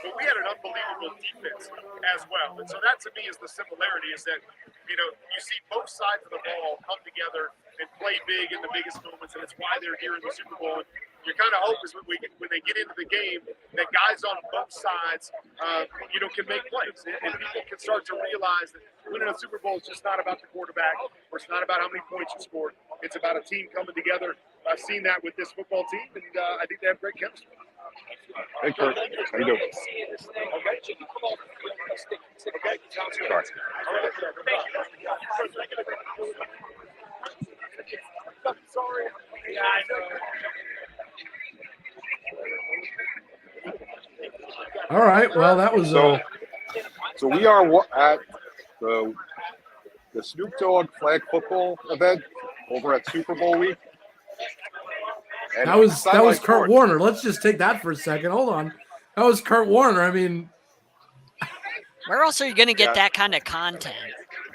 but we had an unbelievable defense as well. And so that to me is the similarity, is that, you know, you see both sides of the ball come together and play big in the biggest moments, and it's why they're here in the Super Bowl. And your kind of hope is when they get into the game, that guys on both sides, you know, can make plays, and people can start to realize that winning a Super Bowl is just not about the quarterback, or it's not about how many points you scored. It's about a team coming together. I've seen that with this football team, and I think they have great chemistry. Hey, Kurt. How you doing? Sorry. Yeah, I know. All right. Well, that was so we are at the Snoop Dogg flag football event over at Super Bowl week. And that was Kurt Warner. Let's just take that for a second. Hold on. That was Kurt Warner. I mean, where else are you going to get that kind of content?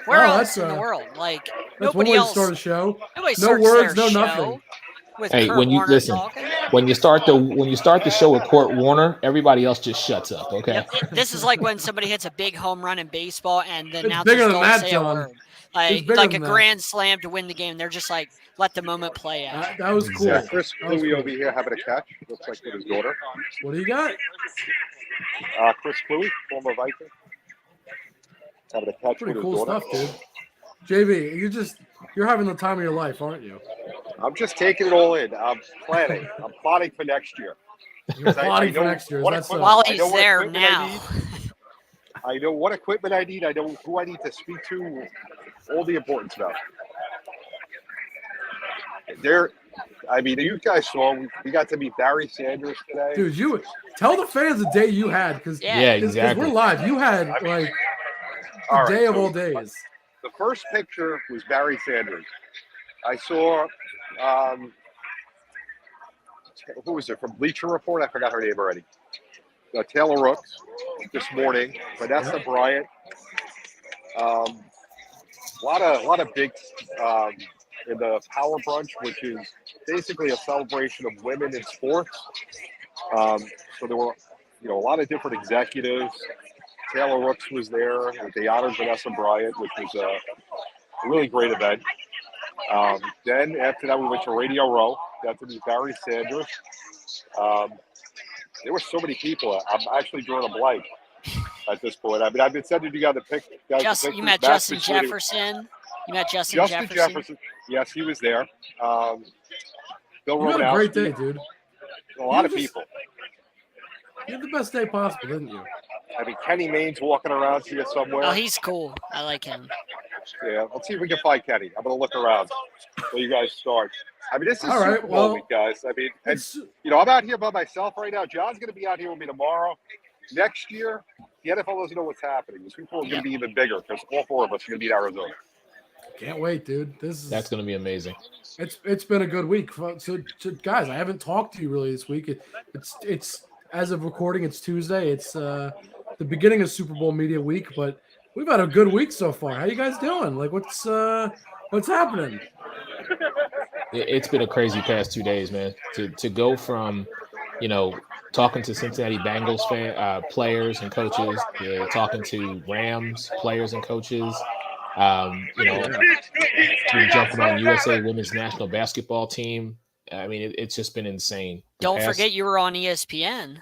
Where else in the world? Like, nobody else. Start a show. No words, no nothing. Hey, Kurt when you Warner listen, talking? when you start the show with Kurt Warner, everybody else just shuts up. Okay. This is like when somebody hits a big home run in baseball and the announcers bigger than don't that, say John. a word. Like a grand slam to win the game. They're just like, let the moment play out. That was cool. Yeah, Chris Cluey over here having a catch. Looks like with his daughter. What do you got? Chris Cluey, former Viking. Having a catch Pretty with cool his daughter. stuff, dude. JV, you're having the time of your life, aren't you? I'm just taking it all in. I'm planning. I'm plotting for next year. You're plotting for next year. While he's there now. I know what equipment I need. I know who I need to speak to. All the important stuff. You guys saw we got to meet Barry Sanders today. Dude, you tell the fans the day you had, because exactly. We're live. You had like the day of all days. The first picture was Barry Sanders. I saw who was it from Bleacher Report? I forgot her name already. Taylor Rooks this morning. Vanessa Bryant. A lot of big in the Power Brunch, which is basically a celebration of women in sports. So there were, a lot of different executives. Taylor Rooks was there. They honored Vanessa Bryant, which was a really great event. Then after that, we went to Radio Row. Got to meet Barry Sanders. There were so many people. I'm actually drawing a blank at this point. I mean, I've been sending you guys the pictures. You met Justin Jefferson. You met Justin Jefferson. Yes, he was there. Bill You had a great day, dude. A lot of people. You had the best day possible, didn't you? I mean, Kenny Maine's walking around here somewhere. Oh, he's cool. I like him. Yeah, let's see if we can find Kenny. I'm going to look around while you guys start. I mean, this is Super Bowl week, guys. I mean, I'm out here by myself right now. John's going to be out here with me tomorrow. Next year, the NFL doesn't know what's happening. The Super Bowl is going to be even bigger because all four of us are going to be in Arizona. Can't wait, dude. That's going to be amazing. It's been a good week. So guys, I haven't talked to you really this week. It's as of recording, it's Tuesday. It's the beginning of Super Bowl media week, but we've had a good week so far. How you guys doing? Like, what's happening? It's been a crazy past 2 days, man. To go from, talking to Cincinnati Bengals players and coaches, talking to Rams players and coaches, jumping on USA Women's National Basketball Team. I mean, it's just been insane. Don't forget you were on ESPN.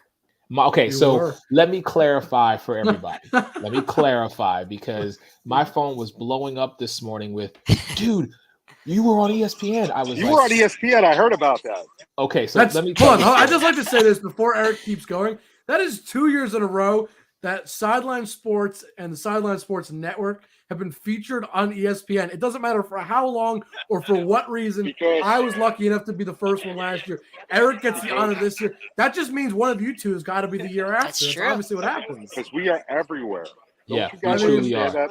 Let me clarify for everybody. Let me clarify, because my phone was blowing up this morning with, dude, you were on ESPN. You were on ESPN. I heard about that. Okay, so let me. Hold on. I just like to say this before Eric keeps going. That is 2 years in a row that Sideline Sports and the Sideline Sports Network have been featured on ESPN. It doesn't matter for how long or for what reason. I was lucky enough to be the first one last year. Eric gets the honor this year. That just means one of you two has got to be the year after. That's obviously what happens. Because we are everywhere. Yeah, we truly are. That?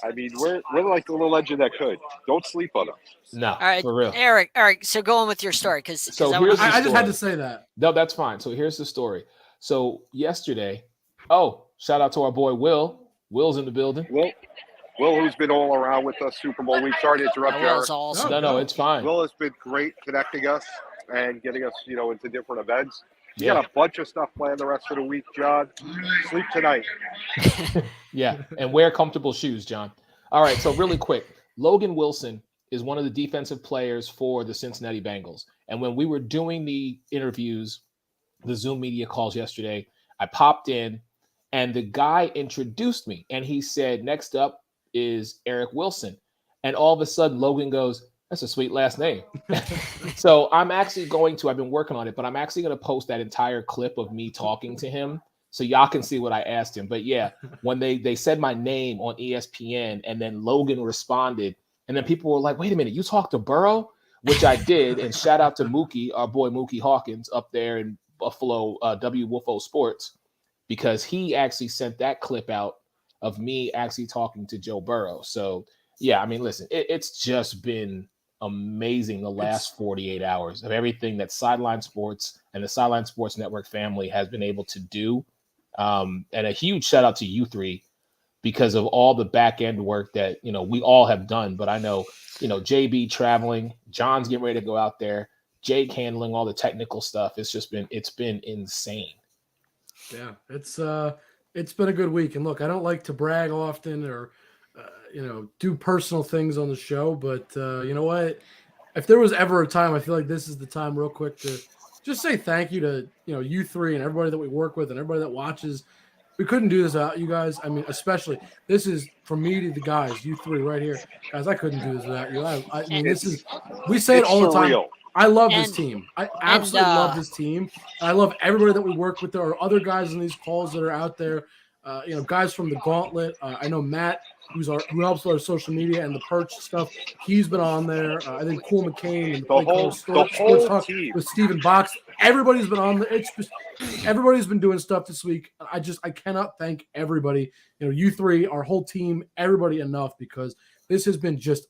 I mean, we're like the little legend that could. Don't sleep on us. No, all right, for real. Eric, so go on with your story. I just had to say that. No, that's fine. So here's the story. So yesterday, shout out to our boy Will. Will's in the building. Will, who's been all around with us Super Bowl week. Sorry to interrupt you. Awesome. No, it's fine. Will has been great connecting us and getting us, into different events. You got a bunch of stuff planned the rest of the week, John. Sleep tonight. Yeah, and wear comfortable shoes, John. All right, so really quick, Logan Wilson is one of the defensive players for the Cincinnati Bengals. And when we were doing the interviews, the Zoom media calls yesterday, I popped in and the guy introduced me and he said, next up is Eric Wilson. And all of a sudden Logan goes, that's a sweet last name. So I'm actually I've been working on it, but I'm actually going to post that entire clip of me talking to him so y'all can see what I asked him. But yeah, when they said my name on ESPN and then Logan responded, and then people were like, wait a minute, you talked to Burrow? Which I did. And shout out to Mookie, our boy Mookie Hawkins up there in Buffalo, W Wolfo Sports, because he actually sent that clip out of me actually talking to Joe Burrow. So yeah, I mean, listen, it's just been amazing the last 48 hours of everything that Sideline Sports and the Sideline Sports Network family has been able to do. And a huge shout out to you three because of all the back end work that, we all have done. But I know, JB traveling, John's getting ready to go out there, Jake handling all the technical stuff. It's been insane. Yeah, it's been a good week. And look, I don't like to brag often or, do personal things on the show, but you know what? If there was ever a time, I feel like this is the time real quick to just say thank you to, you three and everybody that we work with and everybody that watches. We couldn't do this without you guys. I mean, especially this is from me to the guys, you three right here. Guys, I couldn't do this without you. I mean, we say it all the time. I love this team. I absolutely love this team. I love everybody that we work with. There are other guys in these calls that are out there. Guys from the Gauntlet. I know Matt, who helps with our social media and the Perch stuff. He's been on there. I think Cool McCain and the whole Sports Talk team with Stephen Box. Everybody's been on there. It's just everybody's been doing stuff this week. I cannot thank everybody. You three, our whole team, everybody enough because this has been just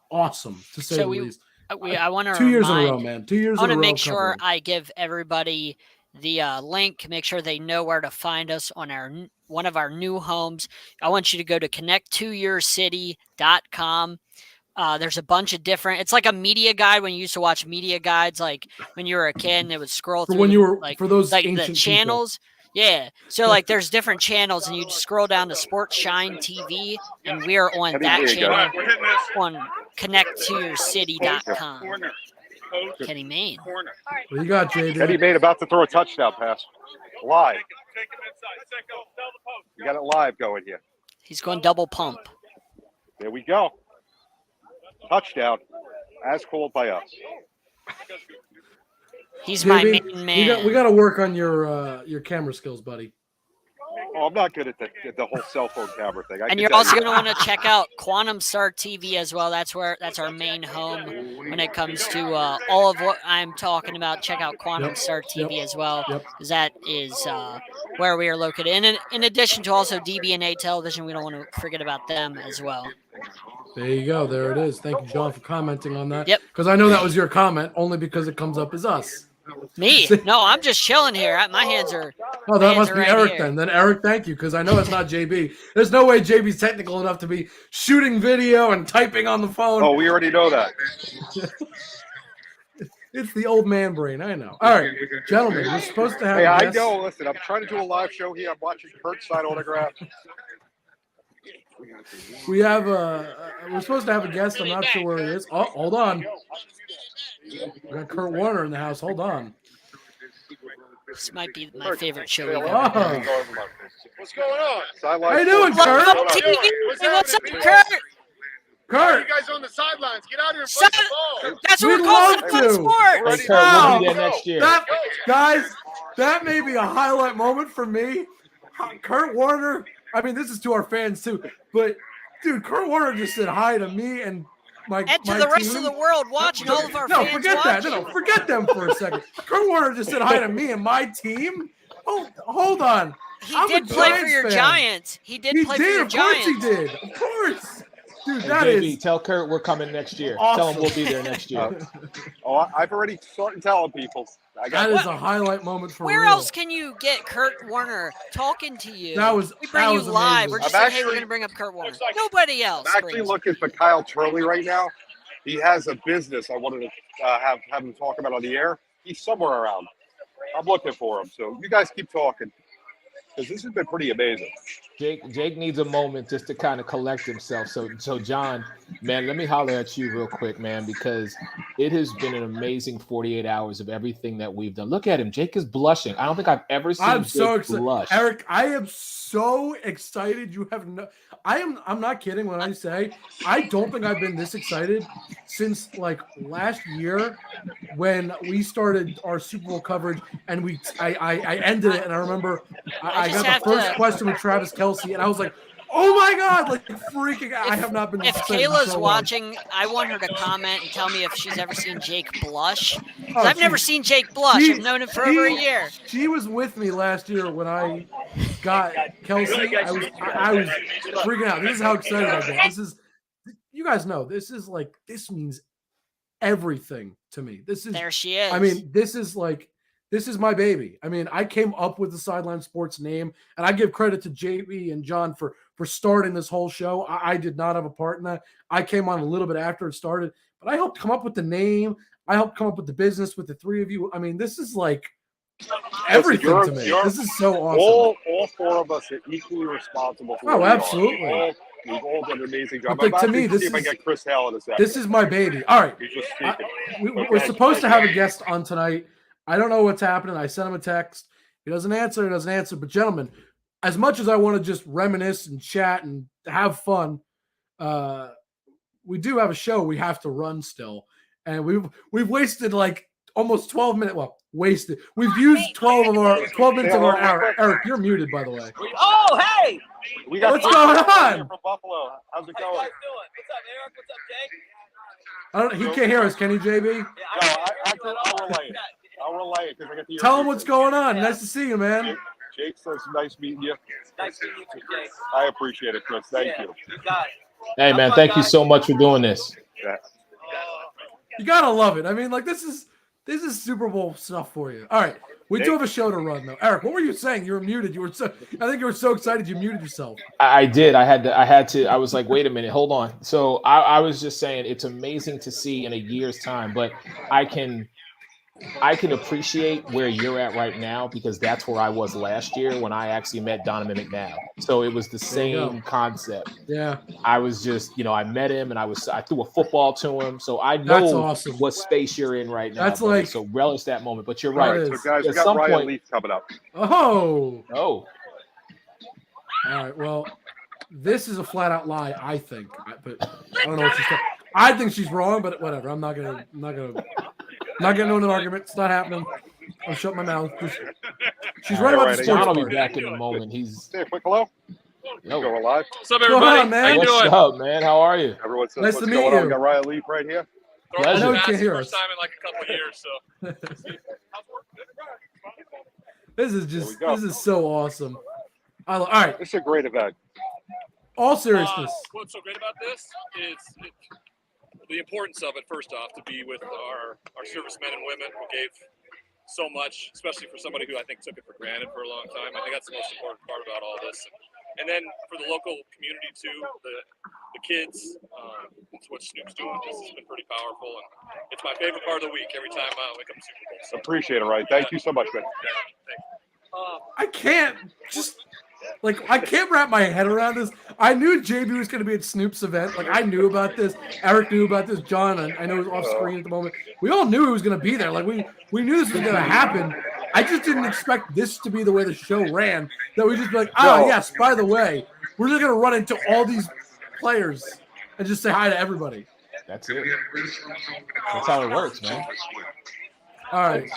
awesome to say the least. I want to 2 years in a row, man. 2 years in a row. I want to make sure I give everybody the link. Make sure they know where to find us on one of our new homes. I want you to go to connect2yourcity.com. There's a bunch of different. It's like a media guide when you used to watch media guides, like when you were a kid, and it would scroll through. When you were like for those like ancient the channels. People. Yeah. So like there's different channels and you scroll down to Sports Shine TV and we're on that channel on connecttoyourcity.com. Kenny Mayne. What do you got, JB? Kenny Mayne about to throw a touchdown pass. Live. You got it live going here. He's going double pump. There we go. Touchdown as called by us. He's my main man. We got to work on your camera skills, buddy. Oh, I'm not good at the whole cell phone camera thing. And you're also going to want to check out Quantum Star TV as well. That's our main home when it comes to all of what I'm talking about. Check out Quantum Star TV as well, because that is where we are located. And in addition to also DB&A Television, we don't want to forget about them as well. There you go. There it is. Thank you, John, for commenting on that. Yep. Because I know that was your comment, only because it comes up as us. Me? No, I'm just chilling here. My hands are. Oh, that must be right Eric here. then. Then Eric, thank you, because I know it's not JB. There's no way JB's technical enough to be shooting video and typing on the phone. Oh, we already know that. It's the old man brain. I know. All right, gentlemen, we're supposed to have. Hey, a I guest. know. Listen, I'm trying to do a live show here. I'm watching Kurt sign autograph. We have we're supposed to have a guest. I'm not sure where he is. Oh, hold on. We got Kurt Warner in the house. Hold on. This might be my favorite show. Oh. What's going on? How you doing, Kurt? What's up, Kurt? Kurt, You guys on the sidelines. Get out here and play the ball. That's what We'd we're calling love fun to. sport. Hey, Kurt, we'll be there next year. Guys, that may be a highlight moment for me. Kurt Warner. I mean, this is to our fans too, but dude, Kurt Warner just said hi to me and my the rest team. of the world watching, all of our No, fans forget watching. that. No, forget them for a second. Kurt Warner just said hi to me and my team. Oh, hold on. He I'm did a play for Giants your fan. Giants. He did play for your Of course Giants. he did. Of course. Dude, Hey, that JB, is tell Kurt we're coming next year. awesome. Tell him we'll be there next year. I've already started telling people. that is a highlight moment for Where real. else can you get Kurt Warner talking to you? that We bring you was live. amazing. We're just I'm saying, hey, we're actually- going to bring up Kurt Warner. Nobody else. I'm actually brings. looking for Kyle Turley right now. He has a business I wanted to have him talk about on the air. He's somewhere around. I'm looking for him. So you guys keep talking because this has been pretty amazing. Jake needs a moment just to kind of collect himself. So John, man, let me holler at you real quick, man, because it has been an amazing 48 hours of everything that we've done. Look at him. Jake is blushing. I don't think I've ever seen I'm Jake so excited. blush. Eric, I am so excited. You have no I'm not kidding when I say I don't think I've been this excited since like last year when we started our Super Bowl coverage and I ended it and I remember I got the first question with Travis Kelce and I was like, oh my God, like freaking out. I have not been this If excited Kayla's so watching, I want her to comment and tell me if she's ever seen Jake blush. 'Cause Oh, I've never seen Jake blush. I've known him for over a year. She was with me last year when I got Kelsey. I was freaking out. This is how excited I get. This is, you guys know, this means everything to me. There she is. I mean, this is my baby. I mean, I came up with the Sideline Sports name, and I give credit to JB and John for starting this whole show. I did not have a part in that. I came on a little bit after it started, but I helped come up with the name. I helped come up with the business with the three of you. I mean, this is like everything to me. This is so awesome. All four of us are equally responsible for Oh, absolutely. We've all done an amazing job. Like, to me, see if I get Chris Hell in a second. This is my baby. All right. He's just speaking. We're supposed to have a guest on tonight. I don't know what's happening. I sent him a text. He doesn't answer. But gentlemen, as much as I want to just reminisce and chat and have fun, we do have a show we have to run still. And we've wasted like almost 12 minutes. Well, wasted. We've used 12 minutes of our hour. Eric, you're muted, by the way. Oh, hey! We got What's going on? From Buffalo. How's it going? How you guys doing? What's up, Eric? What's up, Jake? I don't. He can't hear us, can he, JB? No, I'll relay it. I'll relay it because I get the. Tell him what's going on. Nice to see you, man. Jake says nice meeting you. Nice meeting you, Jake. I appreciate it, Chris. Thank you. You got it. Hey, man, thank you so much for doing this. Yeah. You gotta love it. I mean, like this is Super Bowl stuff for you. All right, we do have a show to run though. Eric, what were you saying? You were muted. I think you were so excited you muted yourself. I did. I had to. I was like, wait a minute, hold on. So I was just saying it's amazing to see in a year's time, but I can appreciate where you're at right now because that's where I was last year when I actually met Donovan McNabb. So it was the same concept. Yeah. I was just, I met him and I threw a football to him. So I know what space you're in right now. That's buddy. like, so relish that moment. But you're right. So guys, we got Ryan Leaf coming up. Oh. Oh. All right. Well, this is a flat out lie, I think. But I don't know what she's saying. I think she's wrong, but whatever. I'm not gonna not getting into an argument. It's not happening. I'll shut my mouth. She's right about the sports. John will be back in a moment. Say a quick hello. Yo. Going live. What's up, everybody? On, man? How you doing? What's up, man? How are you? Everyone says Nice what's to meet going on. you. We got Ryan Leaf right here. I know you can't hear us. First time in like a couple of years, so. This is so awesome. All right. This is a great event. All seriousness. What's so great about this is the importance of it, first off, to be with our servicemen and women who gave so much, especially for somebody who I think took it for granted for a long time. I think that's the most important part about all this. And then for the local community too, the kids, it's what Snoop's doing. This has been pretty powerful, and it's my favorite part of the week every time we come to Super Bowl. So, Appreciate it, Ryan. Thank you so much, man. I can't wrap my head around this. I knew JB was going to be at Snoop's event. Like I knew about this. Eric knew about this. John, I know, is off screen at the moment. We all knew he was going to be there. Like we knew this was going to happen. I just didn't expect this to be the way the show ran. That we just be like, yes, by the way, we're just going to run into all these players and just say hi to everybody. That's it. That's how it works, man. All right.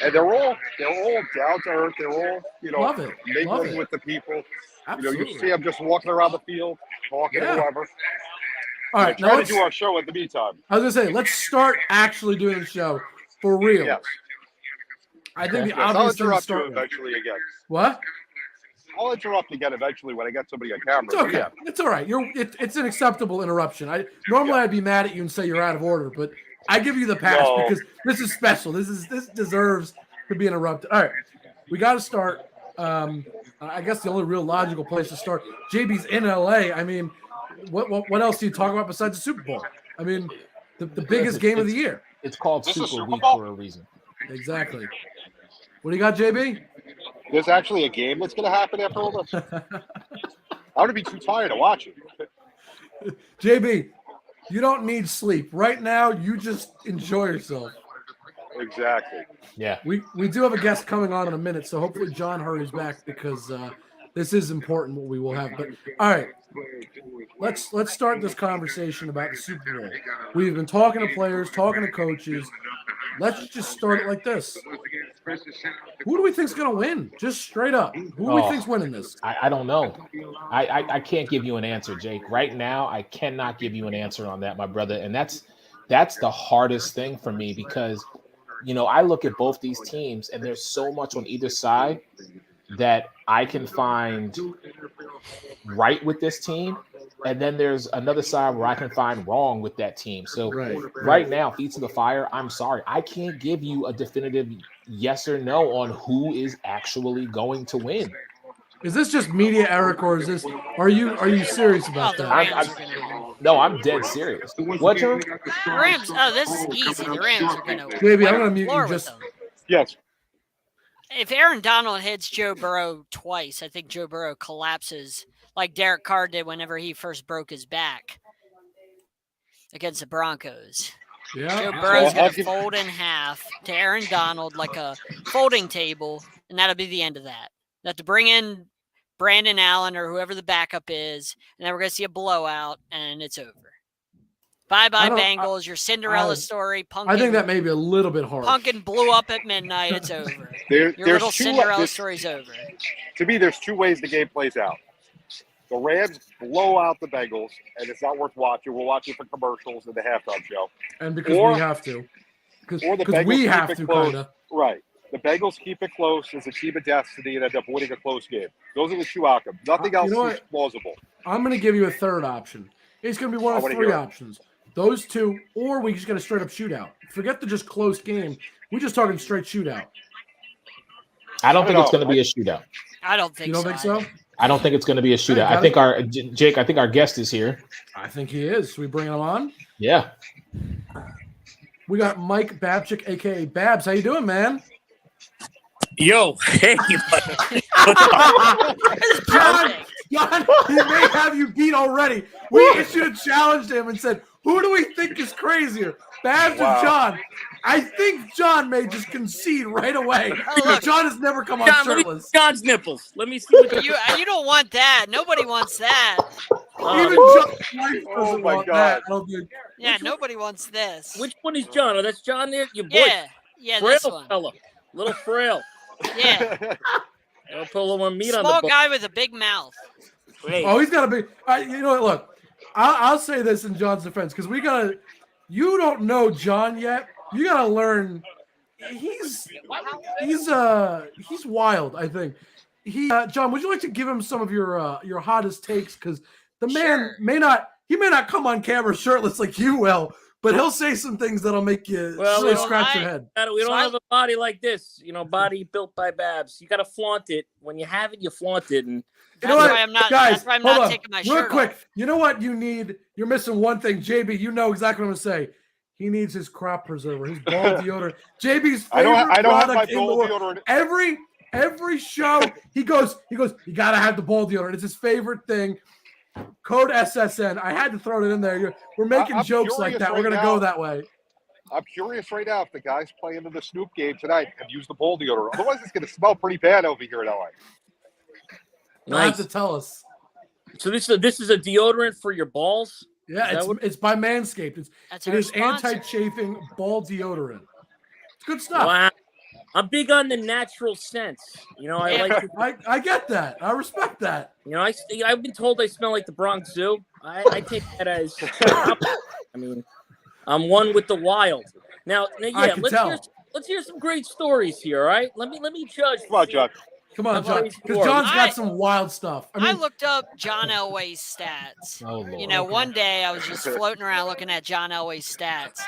And they're all down to earth. They're all, Love it. mingling with the people. Absolutely. You see them just walking around the field, talking to whoever. All right. Now Now to do our show in the meantime. I was going to say, let's start actually doing the show for real. Yes. I think the I'll obvious thing to interrupt you start with. eventually again. What? I'll interrupt again eventually when I get somebody on camera. It's okay. It's all right. It's an acceptable interruption. Normally I'd be mad at you and say you're out of order, but I give you the pass because this is special. This deserves to be interrupted. All right, we got to start. I guess the only real logical place to start. JB's in LA. I mean, what else do you talk about besides the Super Bowl? I mean, the biggest game of the year. It's called Super Week for a reason. Exactly. What do you got, JB? There's actually a game that's going to happen after all this. I'm going to be too tired to watch it. JB, you don't need sleep. Right now, you just enjoy yourself. Exactly. Yeah. We do have a guest coming on in a minute, so hopefully John hurries back because this is important what we will have. But all right, let's start this conversation about the Super Bowl. We've been talking to players, talking to coaches. Let's just start it like this. Who do we think's going to win? Just straight up. Who do we think's winning this? I don't know. I can't give you an answer, Jake. Right now, I cannot give you an answer on that, my brother. And that's the hardest thing for me because, you know, I look at both these teams and there's so much on either side that I can find right with this team. And then there's another side where I can find wrong with that team. So right now, feet to the fire, I'm sorry. I can't give you a definitive yes or no on who is actually going to win. Is this just media, Eric, or is this? Are you serious about that? No, I'm dead serious. What, John? The Rams. Oh, this is easy. The Rams are going to. Baby, I'm going to mute you just. Yes. If Aaron Donald hits Joe Burrow twice, I think Joe Burrow collapses like Derek Carr did whenever he first broke his back against the Broncos. Yeah. Joe Burrow's going to fold in half to Aaron Donald like a folding table, and that'll be the end of that. They have to bring in Brandon Allen or whoever the backup is, and then we're going to see a blowout, and it's over. Bye-bye, Bengals. Your Cinderella story. Pumpkin, I think that may be a little bit harsh. Pumpkin blew up at midnight. It's over. Your little Cinderella story's over. To me, there's two ways the game plays out. The Rams blow out the Bengals, and it's not worth watching. We'll watch it for commercials in the halftime show. And because we have to. Because we have to, kind of. Right. The Bengals keep it close as a team of destiny and end up winning a close game. Those are the two outcomes. Nothing else is plausible. I'm going to give you a third option. It's going to be one of three options. Those two, or we just get a straight-up shootout. Forget the just close game. We're just talking straight shootout. I don't think it's going to be a shootout. I don't think so. You don't think so? I don't think it's going to be a shootout. I think our guest is here. I think he is. Should we bring him on? Yeah. We got Mike Babchik, a.k.a. Babs. How you doing, man? Yo, hey, John, he may have you beat already. We issued a challenge to him and said, who do we think is crazier, Babs or John? I think John may just concede right away because John has never come on shirtless. John's nipples. Let me see what you don't want that. Nobody wants that. Even John's wife doesn't want that. Yeah, nobody wants this. Which one is John? Oh, that's John there? Your boy. Yeah, frail this one. fella. Little frail. Yeah. I'll put a little more meat on the small guy with a big mouth. Wait. Oh, he's got a big. You know what? Look, I'll say this in John's defense because you don't know John yet. You gotta learn. He's wild. I think. John, would you like to give him some of your hottest takes? Because the man may not come on camera shirtless like you will, but he'll say some things that'll make you scratch your head. We don't have a body like this, body built by Babs. You got to flaunt it. When you have it, you flaunt it. And that's why I'm not, guys, I'm not taking my shirt real quick. off. You know what you need? You're missing one thing. JB, you know exactly what I'm going to say. He needs his crop preserver, his ball deodorant. JB's favorite product in the world. Every show, he goes, you got to have the ball deodorant. It's his favorite thing. Code SSN. I had to throw it in there. We're making jokes like that. We're going to go that way. I'm curious right now if the guys playing in the Snoop game tonight have used the ball deodorant. Otherwise, it's going to smell pretty bad over here in LA. You'll have to tell us. So this is a deodorant for your balls? Yeah, it's by Manscaped. It is anti-chafing ball deodorant. It's good stuff. Wow. I'm big on the natural sense. I get that. I respect that. I've been told I smell like the Bronx Zoo. I take that as I'm one with the wild. Now let's hear some great stories here, all right? Let me judge. Come on, John. Come on, John. Because John's got some wild stuff. I looked up John Elway's stats. Oh, Lord. One day I was just floating around looking at John Elway's stats.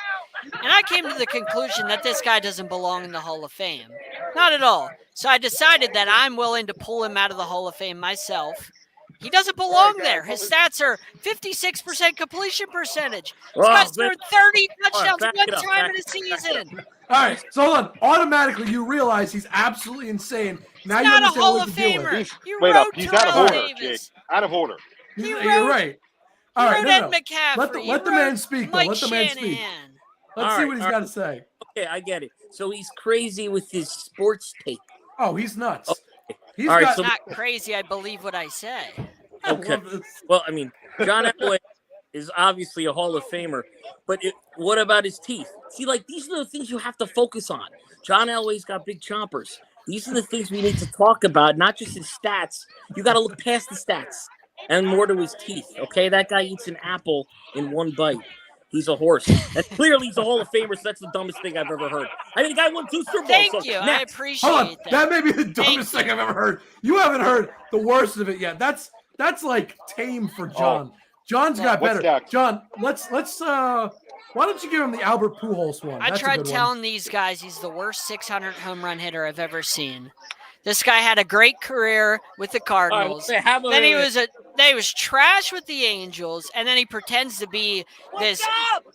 And I came to the conclusion that this guy doesn't belong in the Hall of Fame. Not at all. So I decided that I'm willing to pull him out of the Hall of Fame myself. He doesn't belong there. His stats are 56% completion percentage. This guy's thrown 30 touchdowns one time in a season. All right, so hold on. Automatically, you realize he's absolutely insane. Now you not a understand Hall what of to deal with. Famer. He Wait up. wrote He's out of Terrell order, Jake. Davis. Out of order. You're wrote- right. He All right, wrote no, Ed no. McCaffrey. Let the He man wrote speak. Though. Mike Let the man speak. Shanahan. Let's All see right, what he's all got to say. Okay, I get it. So he's crazy with his sports take. Oh, he's nuts. Okay. He's All right, got. so- Not crazy. I believe what I say. I Okay. love this. Well, I mean, John Elway is obviously a Hall of Famer, but what about his teeth? See, like, these are the things you have to focus on. John Elway's got big chompers. These are the things we need to talk about, not just his stats. You got to look past the stats and more to his teeth, okay? That guy eats an apple in one bite. He's a horse. And clearly he's a Hall of Famer, so that's the dumbest thing I've ever heard. I mean, the guy won 2 Super Bowls. Thank so you. I next. appreciate Hold on. that. That may be the dumbest thing I've ever heard. You haven't heard the worst of it yet. That's like tame for John. John's got What's better. next? John, let's why don't you give him the Albert Pujols one? I That's a tried good one. telling these guys he's the worst 600 home run hitter I've ever seen. This guy had a great career with the Cardinals. All right, Then he was trash with the Angels, and then he pretends to be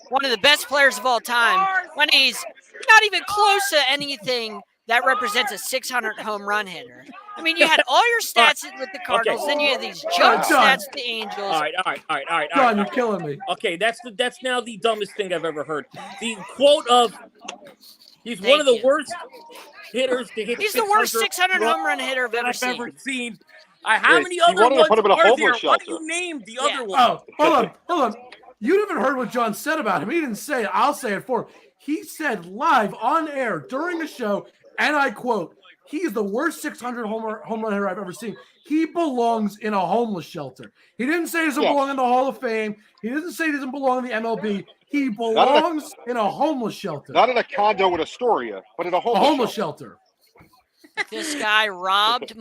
one of the best players of all time when he's not even close to anything that represents a 600 home run hitter. I mean, you had all your stats with the Cardinals, then you had these junk John. stats with the Angels. All right. John, you're killing me. Okay, that's now the dumbest thing I've ever heard. The quote of he's Thank one of the you. worst hitters to hit. He's the worst 600 home run hitter I've that ever I've seen. ever seen. How Wait, many you other wanted to ones put him in a are homeless there? Why shelter. do you name the Yeah. other one? Oh, hold on. You haven't heard what John said about him. He didn't say it. I'll say it for him. He said live on air during the show, and I quote, "He's the worst 600 home run hitter I've ever seen. He belongs in a homeless shelter." He didn't say he doesn't belong in the Hall of Fame. He didn't say he doesn't belong in the MLB. He belongs in a homeless shelter. Not in a condo in Astoria, but in a A homeless, homeless shelter. shelter. This guy robbed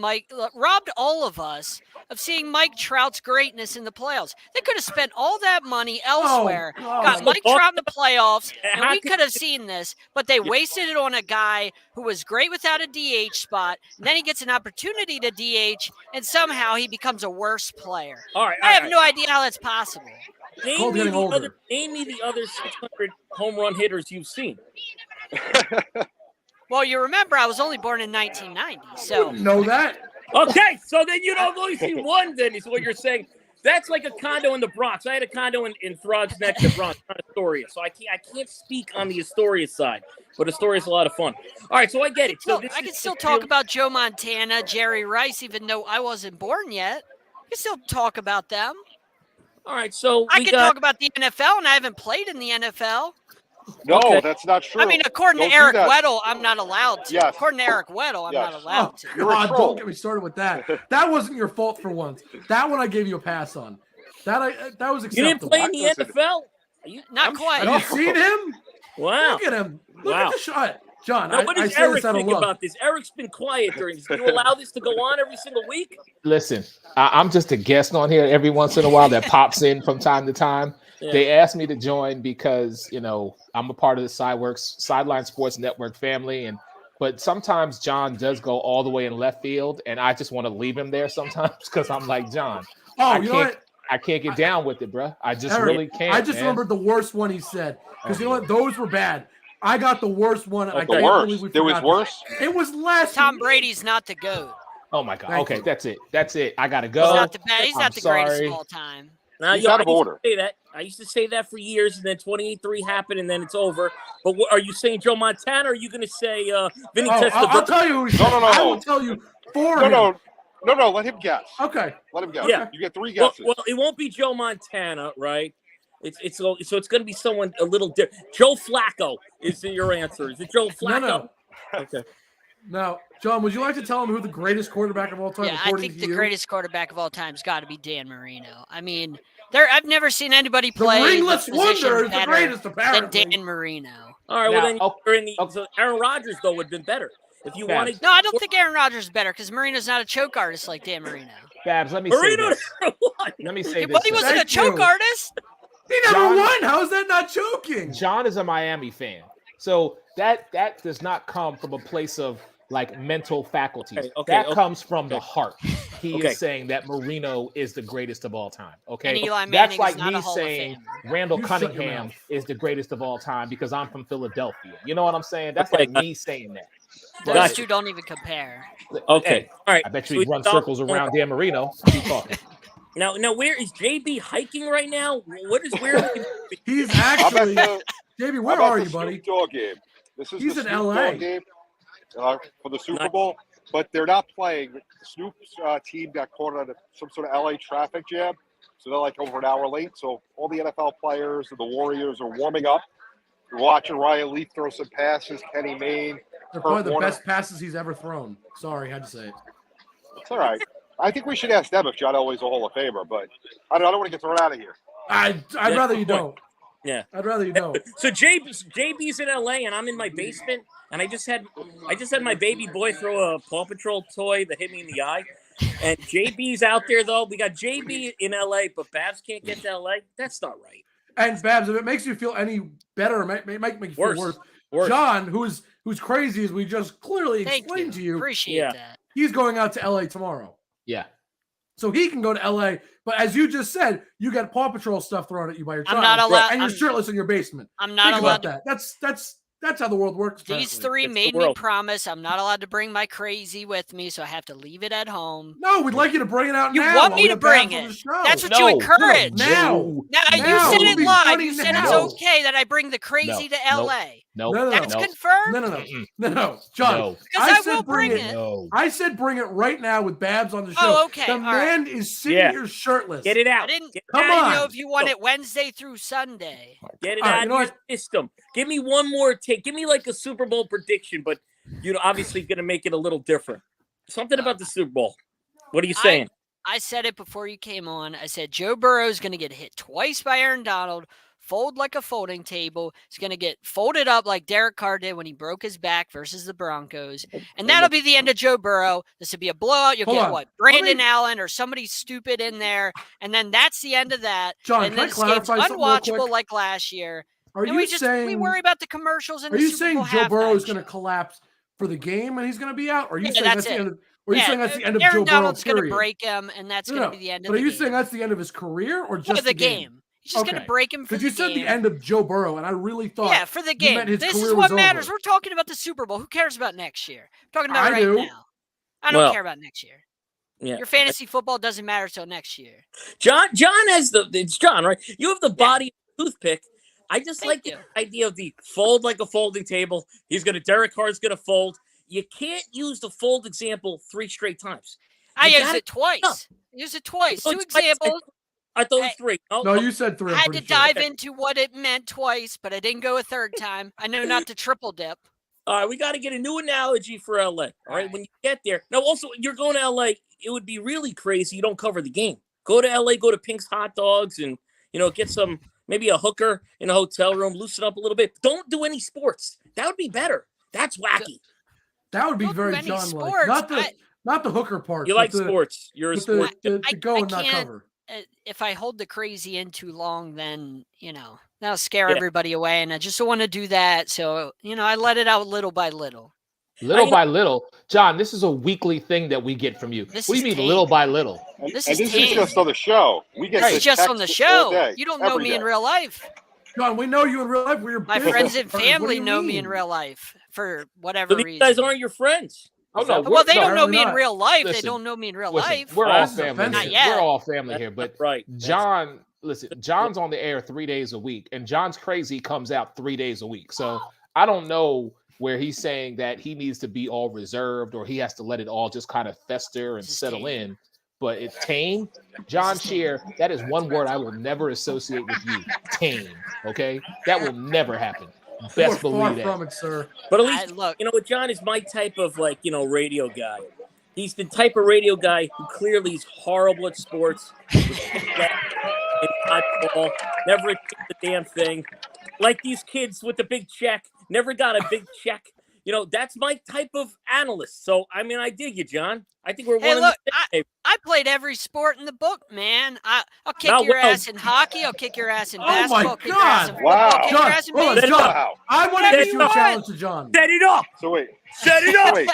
all of us of seeing Mike Trout's greatness in the playoffs. They could have spent all that money elsewhere, got Mike Trout in the playoffs, and we could have seen this, but they wasted it on a guy who was great without a DH spot, and then he gets an opportunity to DH, and somehow he becomes a worse player. I have no idea how that's possible. Called getting older. Name me the other 600 home run hitters you've seen. Well, you remember I was only born in 1990, so Know that? Okay, so then you don't only see one. Then is what you're saying. That's like a condo in the Bronx. I had a condo in Throgs Neck, the Bronx, not Astoria. So I can't speak on the Astoria side, but Astoria's a lot of fun. All right, so I get it. So I can still talk about Joe Montana, Jerry Rice, even though I wasn't born yet. I can still talk about them. All right, so I can talk about the NFL, and I haven't played in the NFL. No, Okay. that's not true. I mean, according Don't to do Eric that. Weddle, I'm not allowed to. Yes. According to Eric Weddle, I'm Yes. not allowed to. You're a God, troll. don't get me started with that. That wasn't your fault for once. That one I gave you a pass on. That was acceptable. You didn't play in the Listen. NFL? Not quite. Have you seen him? Wow. Look at him. Look Wow. at the shot. John, Now, what I does say Eric this out of think love. about this? Eric's been quiet during this. Do you allow this to go on every single week? Listen, I'm just a guest on here every once in a while that pops in from time to time. Yeah. They asked me to join because, I'm a part of the Sideline Sports Network family. But sometimes John does go all the way in left field, and I just want to leave him there sometimes because I'm like, John, Oh, you know what? I can't get down with it, bro. I just Eric, really can't. I just man. remembered the worst one he said. Because you know what? Those were bad. I got the worst one. I The can't worst. believe we There was forgot worse. that. It was last Tom week. Brady's not the GOAT. Oh my God. Thank Okay, you. that's it. I gotta He's go. not the best. He's I'm not the greatest sorry. of all time. Now, He's out of order. I used to say that for years, and then 28-3 happened, and then it's over. But are you saying Joe Montana, or are you going to say Vinny Oh, Testaverde? I'll tell you who he said. No. I will tell you for him. No. Let him guess. Okay. Let him guess. Yeah. You get 3 Well, guesses. it won't be Joe Montana, right? So it's going to be someone a little different. Joe Flacco is your answer. Is it Joe Flacco? No. Okay. Now, John, would you like to tell him who the greatest quarterback of all time Yeah, I according think to the you? greatest quarterback of all time has got to be Dan Marino. I mean, I've never seen anybody The play ringless the position wonder is the better greatest, than apparently. Dan Marino. All right. Well, Now, then okay. you're in the. So Aaron Rodgers though would have been better if you Babs. wanted. No, I don't think Aaron Rodgers is better because Marino's not a choke artist like Dan Marino. Babs, let me say Marino. this. What? Let me say this. But he wasn't a Thank choke you. artist. He never John- won. How is that not joking? John is a Miami fan, so that does not come from a place of like mental faculties. Okay, that okay. comes from the heart. he Okay. is saying that Marino is the greatest of all time. Okay, And Eli that's Manning like is not a me Hall of saying Famer. Randall You shut your Cunningham mouth. is the greatest of all time because I'm from Philadelphia. You know what I'm saying? That's Okay, like me saying that. Those Gotcha. two don't even compare. Okay. Hey, All right. I bet so you we he'd run solved circles the point. around Dan Marino. Keep talking. Now, where is JB hiking right now? Where? He's How about actually the, Davey. how Where about are the you, buddy? Snoop Dogg game? This is He's the in Snoop LA. Dogg game for the Super Nice. Bowl, but they're not playing. Snoop's team got caught on some sort of LA traffic jam, so they're like over an hour late. So all the NFL players and the Warriors are warming up. We're watching Ryan Leaf throw some passes, Kenny Mayne. They're Kurt probably the Warner. best passes he's ever thrown. Sorry, had to say it. It's all right. I think we should ask them if John Elway's a Hall of Famer, but I don't want to get thrown out of here. I'd rather you don't. Yeah. I'd rather you don't. So JB's in LA and I'm in my basement and I just had my baby boy throw a Paw Patrol toy that hit me in the eye. And JB's out there though. We got JB in LA, but Babs can't get to LA. That's not right. And Babs, if it makes you feel any better, it might make you feel worse. John, who's crazy, as we just clearly explained to you, Appreciate that. he's going out to LA tomorrow. Yeah. So he can go to LA. But as you just said, you got Paw Patrol stuff thrown at you by your child. I'm not allowed. And you're shirtless in your basement. I'm not Think allowed about to. that. That's how the world works. These apparently. three It's the made me world. promise I'm not allowed to bring my crazy with me, so I have to leave it at home. No, we'd like you to bring it out You now. want while me we to have Babs bring on it. the show. That's what No, you encourage. Now. Now you Now. said It it would be live. funny You said it's now. okay that I bring the crazy to LA. No. No. That's no. confirmed. No. John. No. Because I said will bring it. No. I said bring it right now with Babs on the show. Oh, okay. The All man is sitting Yeah. here shirtless. Get it I out. didn't. Come I didn't on. know if you want it Wednesday through Sunday. Get it All right, out you know of your system. Give me one more take. Give me like a Super Bowl prediction, but obviously going to make it a little different. Something about the Super Bowl. What are you saying? I said it before you came on. I said Joe Burrow is going to get hit twice by Aaron Donald, fold like a folding table. He's going to get folded up like Derek Carr did when he broke his back versus the Broncos. And that'll be the end of Joe Burrow. This will be a blowout. You'll Hold get on. what? Brandon Allen or somebody stupid in there. And then that's the end of that. John, and can I this game's clarify something real quick? unwatchable like last year. Are And you we saying worry about the commercials and Are the you Super saying Bowl Joe Burrow is halftime going to show. collapse for the game and he's going to be out? Or are you Yeah, saying that's that's the it. end of? Or are you saying that's the end of Aaron Joe Burrow? Donald's going to Period? break him, and that's going to be the end of But the are you game. saying that's the end of his career or For just the game? He's just going to break him for the Because game. you said the end of Joe Burrow, and I really thought Yeah, for the you meant game. his This career is was what matters. over. We're talking about the Super Bowl. Who cares about next year? We're talking about I right do. now. I don't care about next year. Yeah. Your fantasy football doesn't matter till next year. John has it's John, right? You have the body of a toothpick. I just Thank like you. the idea of the fold like a folding table. Derek Carr's going to fold. You can't use the fold example 3 straight times. I You used gotta- it twice. No. Used it twice. Oh, 2 it's like- examples. I thought it was 3. No, you said 3. I I'm had to pretty sure. dive into what it meant twice, but I didn't go a third time. I know not to triple dip. All right, we got to get a new analogy for LA. All right, when you get there. Now, also, you're going to LA. It would be really crazy. You don't cover the game. Go to LA, go to Pink's Hot Dogs, and get some maybe a hooker in a hotel room. Loosen up a little bit. Don't do any sports. That would be better. That's wacky. That would be Don't do very any John-like. sports. Not the hooker part. You but like the, sports. You're a but sport. the go I and not can't- cover. If I hold the crazy in too long, then, that'll scare Yeah. everybody away. And I just don't want to do that. So, I let it out little by little. Little by little. John, this is a weekly thing that we get from you. This What do you is mean little by little? And This this is is tame. just on the show. We get This this is just on the text all show. day, You don't know every me in day. real life. John, we know you in real life. We're My business friends and partners. What do family you know me in mean? real life for whatever So these reason. guys aren't your friends. Oh, no. Well, they no, don't know me in not. real life. Listen, They don't know me in real Listen, life. we're all This is family offensive. here. Not yet. We're all family here. But Right. John, listen, John's on the air 3 days a week, and John's Crazy comes out 3 days a week. So I don't know where he's saying that he needs to be all reserved or he has to let it all just kind of fester and This is settle tame. in. But it's tame. Jon Shearer, that is one word I will never associate with you. Tame. Okay? That will never happen. Best We're far believe from that. it, sir. But at least, Look, John is my type of radio guy. He's the type of radio guy who clearly is horrible at sports. Never achieved the damn thing. Like these kids with the big check, never got a big check. That's my type of analyst. So, I dig you, John. I think we're hey, one look, in the same. I played every sport in the book, man. I'll kick Not your well. ass in hockey. I'll kick your ass in Oh my basketball. Kick your ass in God. football. Wow. Kick your John, ass in hold on, baseball. John. Wow. I want to Whatever get you you a want. challenge to John. Set it up. So wait. Set it So up. wait.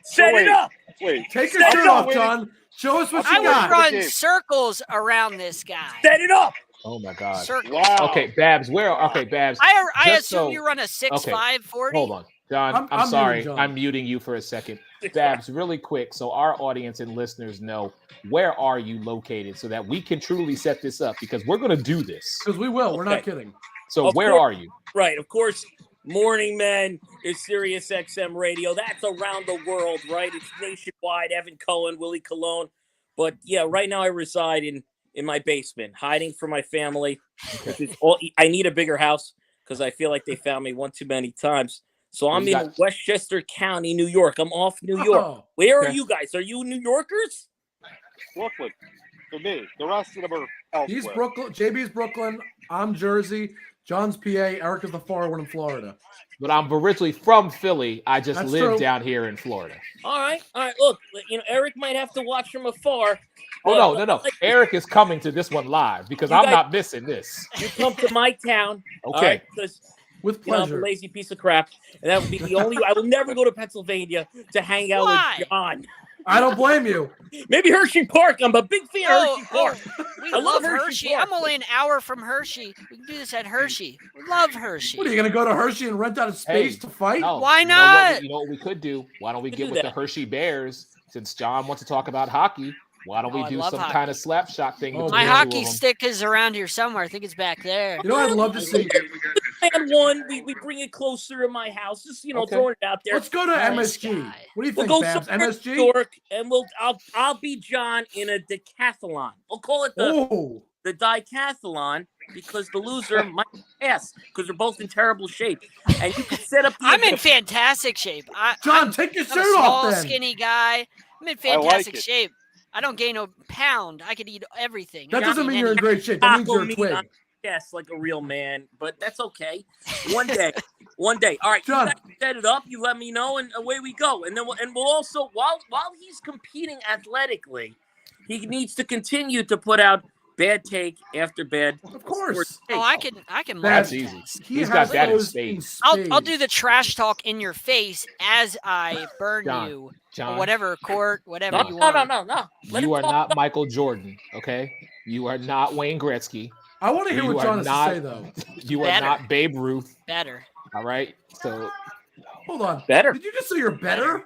Set wait. it up. Wait. Take your Set shirt it up. off, John. Show us what I you would got. run circles around this guy. Set it up. Oh my God. Circles. Wow. Okay, Babs. Okay, Babs. I just assume so- you run a 6'5", 40. Hold on, John. I'm sorry. muting John. I'm muting you for a second. Babs, really quick, so our audience and listeners know, where are you located so that we can truly set this up, because we're going to do this. Because we will. We're not Okay. kidding. So Of where course. are you? Right, of course. Morning Men is Sirius XM Radio. That's around the world, right? It's nationwide. Evan Cohen, Willie Colon. But yeah, right now I reside in my basement, hiding from my family. Okay. I need a bigger house because I feel like they found me one too many times. So I'm in Westchester County, New York. I'm off New York. Oh, Where are okay. you guys? Are you New Yorkers? Brooklyn. For me. The rest of them are elsewhere. he's Brooklyn. JB's Brooklyn. I'm Jersey. John's PA. Eric is the far one in Florida. But I'm originally from Philly. I just That's live true. down here in Florida. All right. Look, Eric might have to watch from afar. Oh, no. Eric is coming to this one live because You I'm guys- not missing this. You come to my town. Okay. All right, because With I'm a pleasure. lazy piece of crap, and that would be the only. I will never go to Pennsylvania to hang out Why? with John. I don't blame you. Maybe Hershey Park. I'm a big fan of Hershey Park. We I love love Hershey Hershey. Park. I'm only an hour from Hershey. We can do this at Hershey. We love Hershey. What are you going to go to Hershey and rent out a space Hey, to fight? No, Why you know not? you know what we could do? Why don't we We get do with the that. Hershey Bears? Since John wants to talk about hockey, why don't Oh, we I do love some hockey. kind of slap shot thing? Oh, between My the two hockey of them? stick is around here somewhere. I think it's back there. You know what I'd love to see? And one, we bring it closer to my house. Just Okay. throwing it out there. Let's go to Nice MSG. guy. What do you We'll think, go Babs? somewhere in MSG? New York, and I'll be John in a decathlon. We'll call it Oh, the decathlon because the loser might pass because they're both in terrible shape. And you can set up the I'm in event. fantastic shape. John, take your I'm a shirt small, off then. skinny guy. I'm in I like fantastic it. shape. I don't gain a pound. I could eat everything. That I'm doesn't not mean eating you're in any- great shape. That means you're a Taco meat twig. on- Yes, like a real man, but that's okay. One day. All right, John. you guys set it up. You let me know, and away we go. And then we'll also while he's competing athletically, he needs to continue to put out bad take after bad. Of course. Oh, I can That's That's easy. multitask. He He's has got that in those spades. I'll do the trash talk in your face as I burn John, you, or John, whatever court, whatever No, you no, want. no. Let you him are talk. not Michael Jordan, okay? You are not Wayne Gretzky. I want to hear You what are John has not- to say, though. You are Better. not Babe Ruth, Better, all right? So Hold on. Better. Did you just say you're better?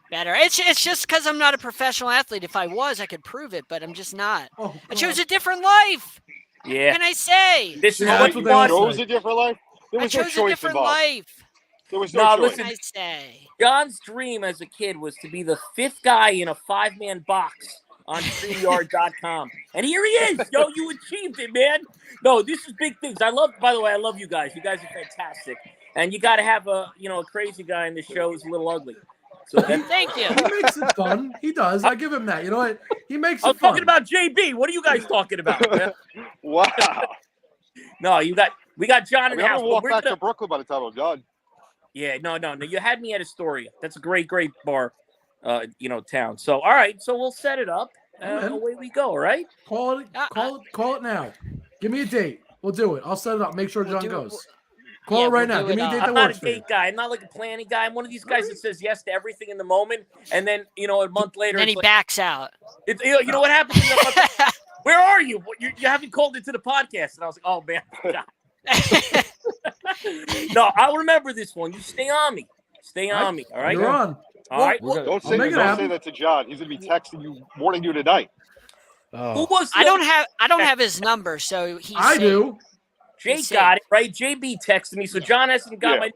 better. It's just because I'm not a professional athlete. If I was, I could prove it, but I'm just not. Oh, I chose God. a different life. Yeah, What can I say? this is Yeah, what that's you what they want. all Chose a different life? There I was no chose a choice different involved. life. There was No, no choice. What listen. can I say? John's dream as a kid was to be the fifth guy in a 5-man box on StreamYard.com. And here he is. Yo, you achieved it, man. No, this is big things. By the way, I love you guys. You guys are fantastic. And you got to have a crazy guy in the show who's a little ugly. So that's, Thank you. He makes it fun. He does. I give him that. You know what? He makes I'm it fun. talking about JB. What are you guys talking about, man? Wow. No, we got John I in mean, the I'm house. gonna But walk we're back gonna, to Brooklyn by the time I'm done. yeah, no. You had me at Astoria. That's a great bar, town. So all right, so we'll set it up. man. Away we go. All right. Call it now. Give me a date. We'll do it. I'll set it up. Make sure We'll John do it. goes. Call Yeah, it right we'll now. do Give me it, a date uh, that I'm not works a for you. date guy. I'm not like a planning guy. I'm one of these guys that says yes to everything in the moment, and then a month later, Then it's he like, backs out. you know what happens? In the month, where are you? You haven't called into the podcast, and I was like, oh man, no, I'll remember this one. You stay on me. Stay on me. All right. You're on. All right. we're gonna, Don't I'll make it say happen. that to John. He's gonna be texting you, warning you tonight. Who oh, was? The I don't other- have his number, so he's I safe. do. Jake He's got it right. JB texted me, so John hasn't got Yeah. my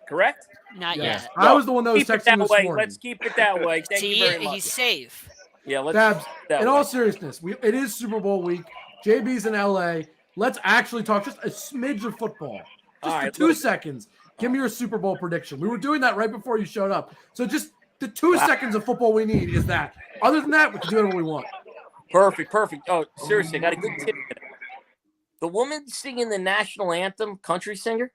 correct. Not Yes. yet. I was the one that was Keep it texting that this way. morning. Let's keep it that way. Thank See, you very much. he's safe. Yeah, let's Babs, keep it that in way. all seriousness, it is Super Bowl week. JB's in LA. Let's actually talk just a smidge of football. Just All for right, 2 look. seconds. Give me your Super Bowl prediction. We were doing that right before you showed up. So just the 2 seconds of football we need is that. Other than that, we can do whatever we want. Perfect. Oh, seriously, I got a good tip. The woman singing the national anthem, country singer.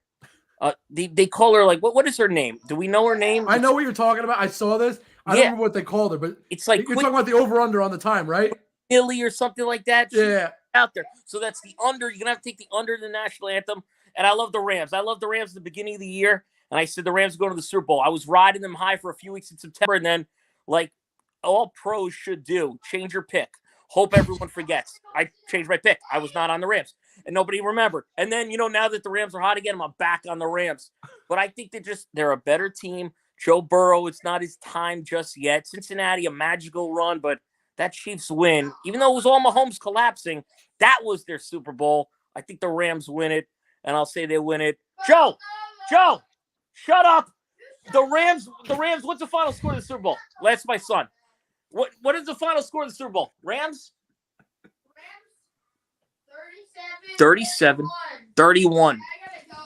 They call her like what is her name? Do we know her name? I know what you're talking about. I saw this. I don't Yeah. remember what they called her, but It's like you're talking about the over-under on the time, right? Millie or something like that. She's Yeah. out there. So that's the under. You're gonna have to take the under the national anthem. And I love the Rams. I love the Rams at the beginning of the year. And I said the Rams are going to the Super Bowl. I was riding them high for a few weeks in September, and then like all pros should do. Change your pick. Hope everyone forgets. I changed my pick. I was not on the Rams, and nobody remembered. And then, now that the Rams are hot again, I'm back on the Rams. But I think they're a better team. Joe Burrow, it's not his time just yet. Cincinnati, a magical run, but that Chiefs win, even though it was all Mahomes collapsing, that was their Super Bowl. I think the Rams win it, and I'll say they win it. Joe, shut up. The Rams, what's the final score of the Super Bowl? That's my son. What is the final score of the Super Bowl? Rams? 37-31.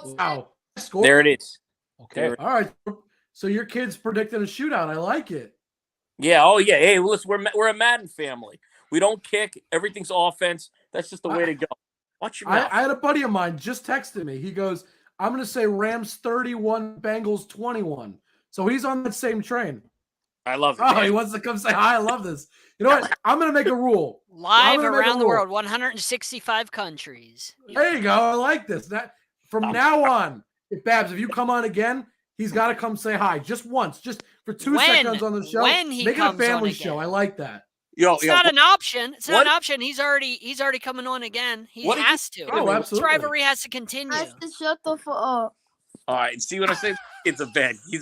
Wow. Score. There it is. Okay. All right. So your kid's predicting a shootout. I like it. Yeah. Oh, yeah. Hey, listen, we're a Madden family. We don't kick. Everything's offense. That's just the way to go. Watch your mouth. I had a buddy of mine just texted me. He goes, I'm going to say Rams 31, Bengals 21. So he's on that same train. I love it. Oh, man. he wants to come say hi. I love this. You know what? I'm going to make a rule. Live gonna make a around the rule. world, 165 countries. There you go. I like this. From now on, if you come on again, he's got to come say hi just once, just for 2 seconds on the show. When he Make it a comes on family again. show. I like that. It's not an option. It's not an option. He's already coming on again. He has to. Oh, This absolutely. rivalry has to continue. Shut the fuck up. All right, see what I'm saying? He's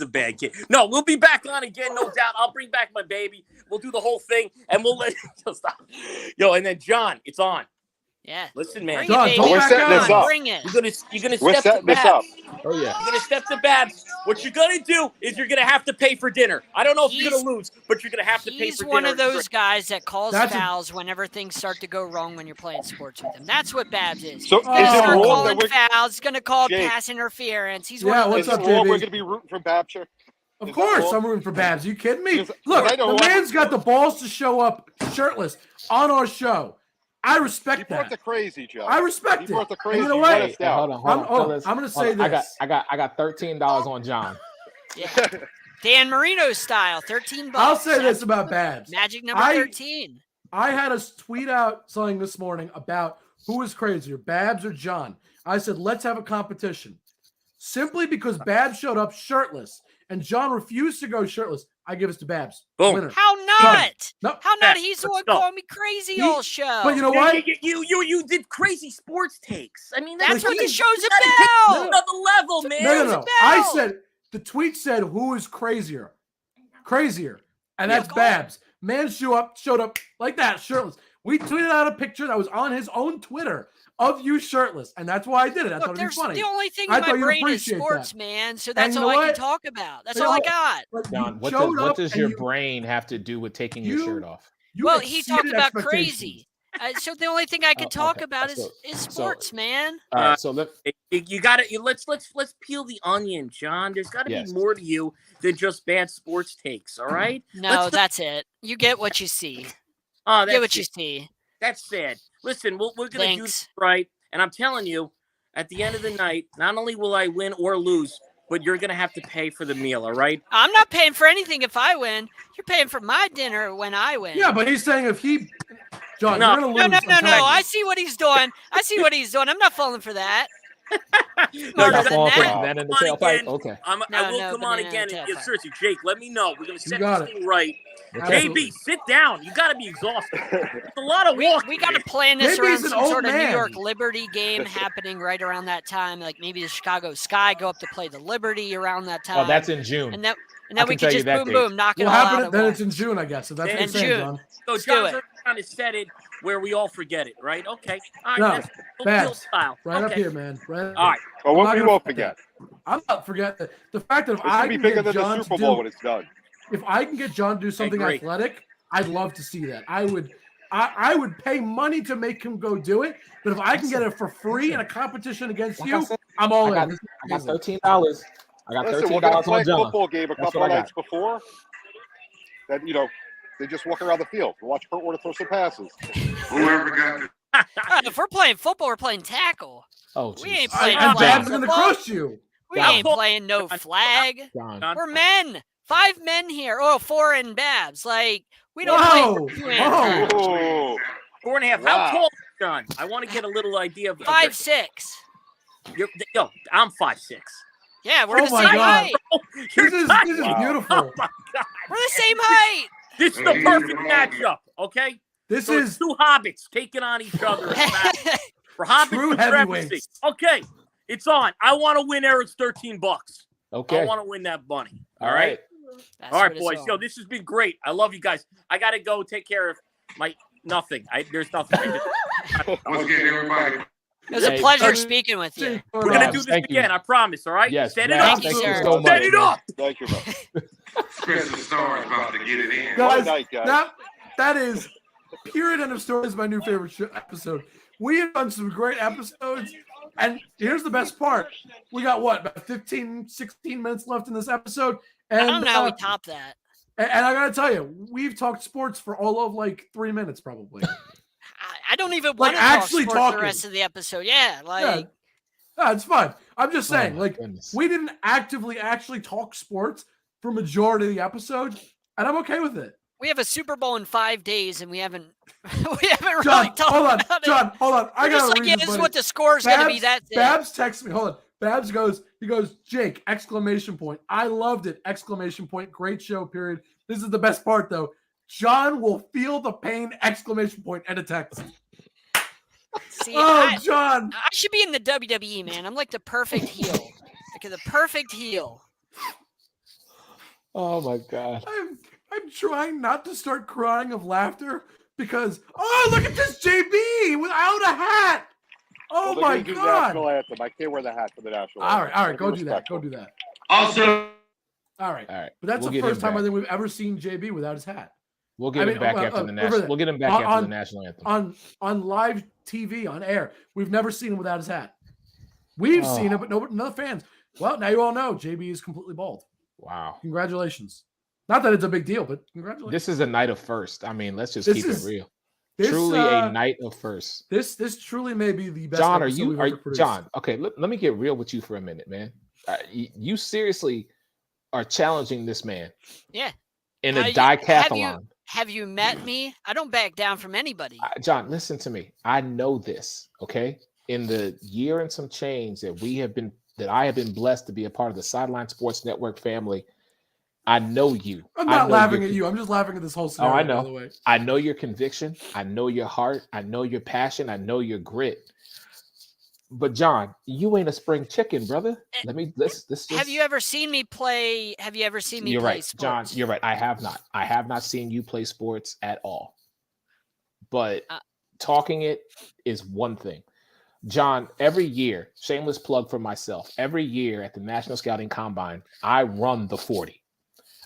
a bad kid. No, we'll be back on again, no doubt. I'll bring back my baby. We'll do the whole thing, and we'll let stop. And then John, it's on. Yeah. Listen, man. Bring it, baby. We're setting this up. Bring it. You're gonna We're step to setting this up. Babs. Oh yeah. You're gonna step to Babs. What you're gonna do is you're gonna have to pay for dinner. I don't know if you're gonna lose, but you're gonna have to pay for dinner. He's one of those guys that calls That's fouls whenever things start to go wrong when you're playing sports with him. That's what Babs is. So He's gonna is it start wrong calling that we're fouls. He's gonna call Jake. pass interference. He's Yeah, one of what's is those. up, it wrong JB? we're gonna be rooting for Babchik? Of Is that course, wrong? I'm rooting for Babs. Are you kidding me? Because Look, I know the who I- man's got the balls to show up shirtless on our show. I He respect brought the that. crazy, Joe. I respect He it. brought the And crazy. you know You what? let us Hey, down. hold on, fellas. I'm going to Hold say on. this. I got $13 on John. Yeah. Dan Marino style, $13. I'll say this That's about Babs. magic number I- 13. I had us tweet out something this morning about who is crazier, Babs or John. I said, let's have a competition. Simply because Babs showed up shirtless and John refused to go shirtless, I give us to Babs. Boom. Winner. How not? No. How not? He's the Let's one go. calling me crazy He- all show. But you know what? You did crazy sports takes. I mean, That's what the he- show's you gotta take it to about. another level, man. No. about? I said, the tweet said, who is crazier? Crazier. And that's Yeah. Babs. Man showed up like that, shirtless. We tweeted out a picture that was on his own Twitter of you shirtless. And that's why I did it. I Look, thought it'd be there's funny. the only thing I in thought my you'd brain is appreciate sports, that. man. So that's you all know I can what? talk about. That's You know all I what? got. But John, you what showed does, up and your you- brain have to do with taking your you- shirt off? you Well, he talked exceeded about expectations. crazy. So the only thing I can talk okay. about So- is so- sports, man. All right, so You got to let's peel the onion, John. There's got to Yes. be more to you than just bad sports takes. All right? No, that's it. You get what you see. Oh, You get what that's you it. see. That's sad. Listen, we're gonna do Thanks. this right, and I'm telling you, at the end of the night, not only will I win or lose, but you're gonna have to pay for the meal. All right? I'm not paying for anything if I win. You're paying for my dinner when I win. Yeah, but he's saying if he, John, No. you're gonna lose. No. I'm telling you. I see what he's doing. I'm not falling for that. No, Smarter you than fall for that. the banana in the Come on tailpipe? again. Okay. I No, will no, come on banana again. tailpipe. Yeah, seriously, Jake, let me know. We're gonna set got this it. thing right. Absolutely. JB, sit down. You got to be exhausted. It's a lot of We walking. got to plan this Maybe around he's an some old sort of New man. York Liberty game happening right around that time. Like maybe the Chicago Sky go up to play the Liberty around that time. Oh, that's in June. and then I we can could tell you just that boom date. boom knock it We'll all out happen. at Then once. it's in June, I guess. So that's what In you're saying, June. John. So Let's do John's it. trying to set it where we all forget it, right? Okay. All right. No, That's Babs, Bill style. Right up Okay. here, man. Right. Up All right. But I'm what not we gonna won't forget forget, I'm not forgetting the fact that if it's I gonna be can bigger get than the John Super to Bowl do, when it's done. if I can get John to do something agree. athletic, I'd love to see that. I would pay money to make him go do it. But if I can get it for free in a competition against Like I you, said, I'm all I in. This is got amazing. $13. I got Listen, we're $13 gonna play on a John. football game a That's couple what of I nights before. That they just walk around the field. Watch Kurt Warner throw some passes. Whoever got the If we're playing football, we're playing tackle. Oh, We ain't Jesus. playing And flag Babs is gonna football. crush you. We John. ain't playing no flag. John. We're men. 5 men here. Oh, 4 in Babs. Like we don't Whoa. play 2 and Oh, 4.5. Wow. How tall is John? I want to get a little idea of 5'6". Yo, I'm 5'6". Yeah, we're Oh the my same God. height. This is Wow. beautiful. Oh my God. We're the same height. This is the perfect matchup, okay? This So is it's two hobbits taking on each other. For hobbits true supremacy. heavyweights. Okay, it's on. I want to win Eric's $13. Okay. I want to win that money. All right. That's All right, what it's boys. on. Yo, this has been great. I love you guys. I got to go take care of my nothing. There's nothing. Once again, everybody. It was a Hey, pleasure Thank- speaking with you. We're going to Babs, do this thank you. again. I promise. All right? Yes. Set it Babs, up. Thank you, thank sir. so much. Set it up. Thank you, bro. Spencer Starr's about to get it in. Guys, night, guys. that is period. End of story is my new favorite episode. We have done some great episodes, and here's the best part: we got what, about 15, 16 minutes left in this episode, and I don't know how we top that. and I gotta tell you, we've talked sports for all of like 3 minutes, probably. I don't even Like, want to actually talk sports talking. the rest of the episode. Yeah, like No, it's fun. I'm just saying, Oh, my like, goodness. we didn't actively actually talk sports for majority of the episode, and I'm okay with it. we have a Super Bowl in 5 days, and we haven't really John, talked hold on, about it. John, hold on. I We're just gotta like, read yeah, this, this is buddy. what the score is going to be. That's it. Babs texts me. Hold on. Babs goes, Jake, exclamation point. I loved it. Exclamation point. Great show, period. This is the best part, though. John will feel the pain, exclamation point, and a text. See, Oh, John. I should be in the WWE, man. I'm like the perfect heel. Like the perfect heel. Oh my God. I'm trying not to start crying of laughter because, oh, look at this JB without a hat. Oh, Well, my they're gonna do God. National anthem. I can't wear the hat for the national All anthem. right. Go Be do that. respectful. Go do that. Also, All right. All right. But that's We'll the get first him time I back. think we've ever seen JB without his hat. We'll get I him mean, back after the national. over We'll get him back on- after the national anthem. On live TV, on air. We've never seen him without his hat. We've Oh. seen it, but no fans. Well, now you all know JB is completely bald. Wow. Congratulations. Not that it's a big deal, but congratulations. This is a night of first. I mean, let's just This keep is- it real. This, Truly a night of first. This truly may be the best. John, episode we've ever produced. John? Okay, let me get real with you for a minute, man. You seriously are challenging this man Yeah. in a Have decathlon. Have you met me? I don't back down from anybody. John, listen to me. I know this. Okay, in the year and some change that I have been blessed to be a part of the Sideline Sports Network family. I know you. I'm I not know laughing your- at you. I'm just laughing at this whole scenario. I know. By the way. I know your conviction. I know your heart. I know your passion. I know your grit. But John, you ain't a spring chicken, brother. Let's just. Have you ever seen me play? Have you ever seen me You're play right, sports? John. You're right. I have not. I have not seen you play sports at all. But talking it is one thing. John, every year, shameless plug for myself, every year at the National Scouting Combine, I run the 40.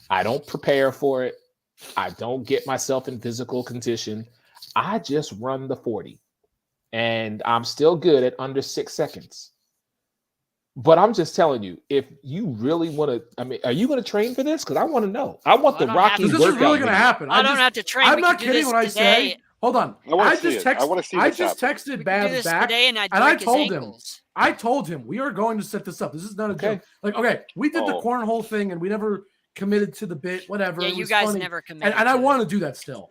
I don't prepare for it. I don't get myself in physical condition. I just run the 40. And I'm still good at under 6 seconds. But I'm just telling you, if you really want to, I mean, are you going to train for this? Because I want to know. I want the I don't have Rocky to. This is workout. really going to video. happen. I don't have to train. I'm We not can do kidding this when I today. say. Hold on. I want to see it. text- I want to see I this just happen. texted We can do Babs this back, today, and I and I break his told him. ankles. I told him we are going to set this up. This is not a Okay. joke. Like, okay, we did the Oh. cornhole thing, and we never committed to the bit. Whatever. Yeah, It you was guys funny. never committed. And I to it. want to do that still.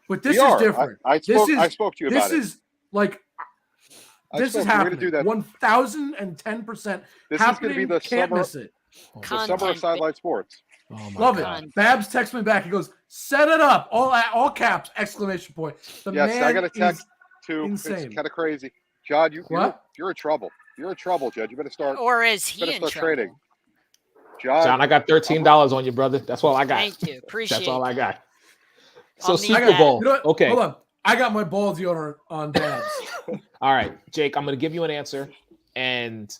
But this We are. is different. I This spoke. is- I spoke to you about This it. is like this is We're going to happening. do that. 1,010% This is going happening. to be the Can't summer. miss it. The summer of Content. sideline sports. Oh my Love God. it. Babs texts me back. He goes, "Set it up!" All caps! Exclamation point. The Yes, man I got a is text too. insane. It's kind of crazy. John, What? you're in trouble. You're in trouble, Judge. You better start. Or is he Better in start trouble? training. John, John, I got $13 on you, brother. That's all I got. Thank you. Appreciate That's all I that. got. So I'll need Super that. Bowl. You know what? Okay. Hold on. I got my ball deodorant on Babs. All right, Jake, I'm going to give you an answer, and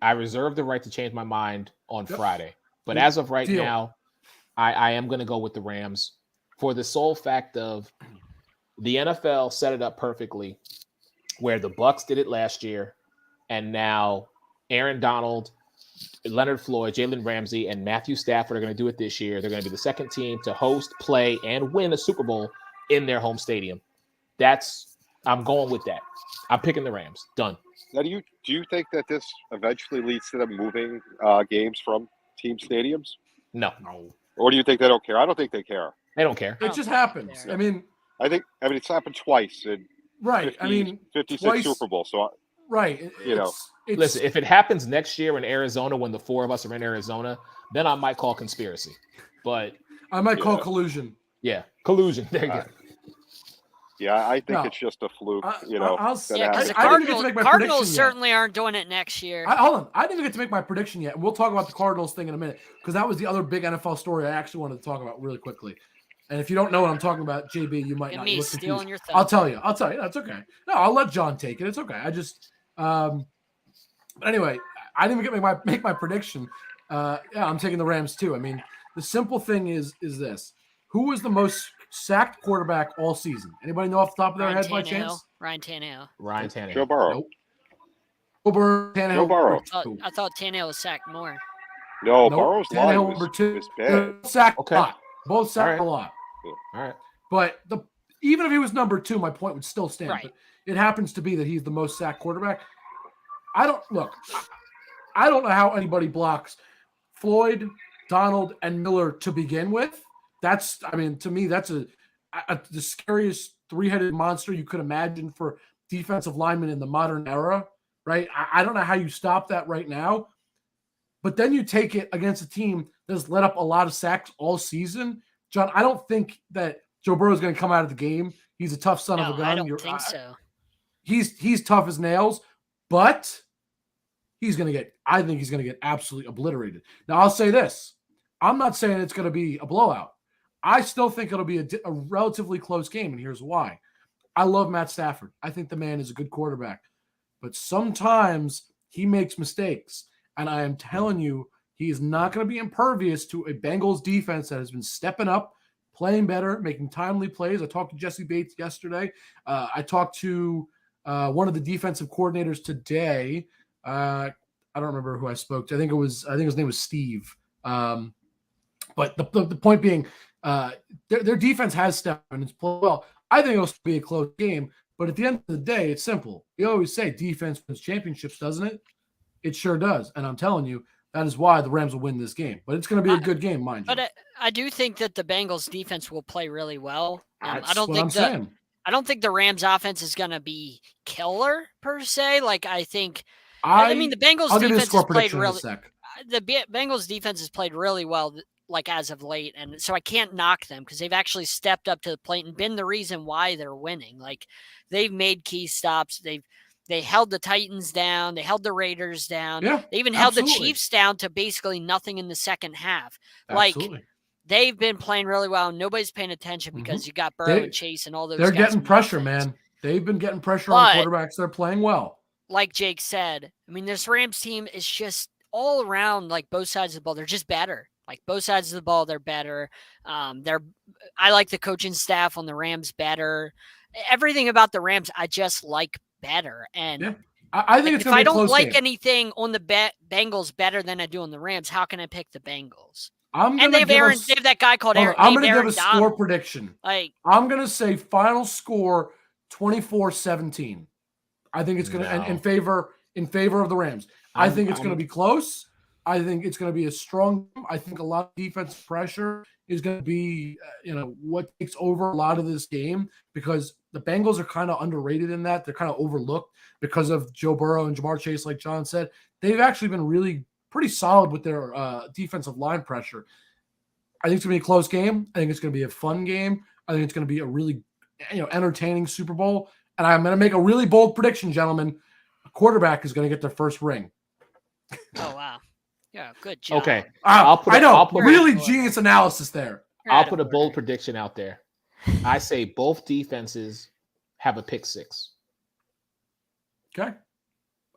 I reserve the right to change my mind on Yep. Friday. But as of right Deal. now, I am going to go with the Rams for the sole fact of the NFL set it up perfectly where the Bucs did it last year, and now Aaron Donald, Leonard Floyd, Jalen Ramsey, and Matthew Stafford are going to do it this year. They're going to be the second team to host, play, and win a Super Bowl in their home stadium. I'm going with that. I'm picking the Rams. Done. now do you think that this eventually leads to them moving games from team stadiums, No, or do you think they don't care? I don't think they care. they don't care. It just happens. There. I mean, I mean it's happened twice in right. 50, I mean, 56 twice- Super Bowl. So right. You know. It's, Listen, if it happens next year in Arizona when the four of us are in Arizona, then I might call conspiracy. But I might call Yeah. collusion. Yeah, collusion. There you go. Yeah, I think No. it's just a fluke. I'll that Yeah, because happens. the I didn't get to make my Cardinals prediction yet. certainly aren't doing it next year. Hold on. I didn't even get to make my prediction yet. We'll talk about the Cardinals thing in a minute because that was the other big NFL story I actually wanted to talk about really quickly. And if you don't know what I'm talking about, JB, you might And not me look stealing confused. your I'll thunder. tell you. That's okay. No, I'll let John take it. It's okay. I just, but anyway, I didn't even get to make my prediction. Yeah, I'm taking the Rams too. I mean, the simple thing is this: who was the most sacked quarterback all season? Anybody know off the top of their head by chance? Ryan Tannehill. Ryan Tannehill. Joe Burrow. Nope. Tannehill. Joe Burrow. I thought Tannehill was sacked more. No, Nope. Burrow's line Tannehill was, number 2. was bad. Both sacked Okay. a lot. Both sacked All a lot. All right. But even if he was number 2, my point would still stand. Right. But it happens to be that he's the most sacked quarterback. I don't know how anybody blocks Floyd, Donald, and Miller to begin with. To me, that's the scariest three-headed monster you could imagine for defensive linemen in the modern era, right? I don't know how you stop that right now. But then you take it against a team that's let up a lot of sacks all season. John, I don't think that Joe Burrow is going to come out of the game. He's a tough son of a gun. I don't think so. He's tough as nails, but I think he's going to get absolutely obliterated. Now, I'll say this. I'm not saying it's going to be a blowout. I still think it'll be a relatively close game, and here's why. I love Matt Stafford. I think the man is a good quarterback. But sometimes he makes mistakes, and I am telling you, he is not going to be impervious to a Bengals defense that has been stepping up, playing better, making timely plays. I talked to Jesse Bates yesterday. I talked to one of the defensive coordinators today. I don't remember who I spoke to. I think his name was Steve. But the point being, their defense has stepped and it's played well. I think it'll be a close game, but at the end of the day, it's simple. You always say defense wins championships, doesn't it? It sure does. And I'm telling you, that is why the Rams will win this game. But it's going to be a good game, mind you. But I do think that the Bengals defense will play really well. That's I don't what think I'm saying. I don't think the Rams offense is going to be killer per se. Like I mean the Bengals I'll give you a defense score has played prediction in a really. sec. The Bengals defense has played really well, like as of late, and so I can't knock them because they've actually stepped up to the plate and been the reason why they're winning. Like they've made key stops. They held the Titans down. They held the Raiders down. Yeah, they even held the absolutely. Chiefs down to basically nothing in the second half. Absolutely. Like they've been playing really well. And nobody's paying attention because you got Burrow and Chase and all those. They're guys getting on pressure, offense. man. They've been getting pressure on quarterbacks. They're playing well. Like Jake said, I mean, this Rams team is just all around, like both sides of the ball. They're just better. Like both sides of the ball, they're better. I like the coaching staff on the Rams better. Everything about the Rams, I just like better. And yeah. I think like, it's going to be a close if I don't like game. anything on the Bengals better than I do on the Rams, how can I pick the Bengals? And they have that guy called Aaron. I'm going to give a Donald. score prediction. I'm going to say final score 24-17. I think it's going to in favor of the Rams. I think it's going to be close. I think it's going to be a strong. I think a lot of defensive pressure is going to be, what takes over a lot of this game because the Bengals are kind of underrated in that. They're kind of overlooked because of Joe Burrow and Jamar Chase, like John said. They've actually been really pretty solid with their defensive line pressure. I think it's going to be a close game. I think it's going to be a fun game. I think it's going to be a really, entertaining Super Bowl. And I'm going to make a really bold prediction, gentlemen. A quarterback is going to get their first ring. Oh, wow. Yeah, good job. Okay. Really genius analysis there. I'll put a bold prediction out there. I say both defenses have a pick six. Okay.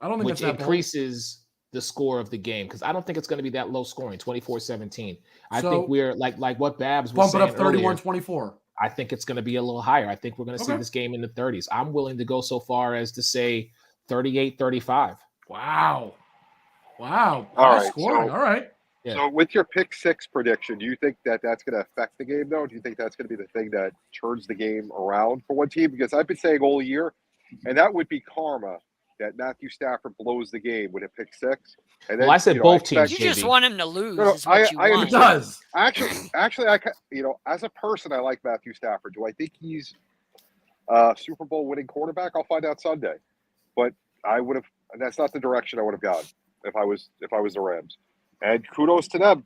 I don't think which increases the score of the game because I don't think it's going to be that low scoring, 24-17. I think we're like what Babs was saying earlier. Bump it up 31-24. I think it's going to be a little higher. I think we're going to see this game in the 30s. I'm willing to go so far as to say 38-35. Wow. All right. Scoring. All right. Yeah. So with your pick six prediction, do you think that that's going to affect the game, though? Do you think that's going to be the thing that turns the game around for one team? Because I've been saying all year, and that would be karma, that Matthew Stafford blows the game with a pick six. And then, I said both teams. You just want him to lose. No, is what you want. It does. Actually, as a person, I like Matthew Stafford. Do I think he's a Super Bowl winning quarterback? I'll find out Sunday. But I would have. That's not the direction I would have gone if I was the Rams. And kudos to them.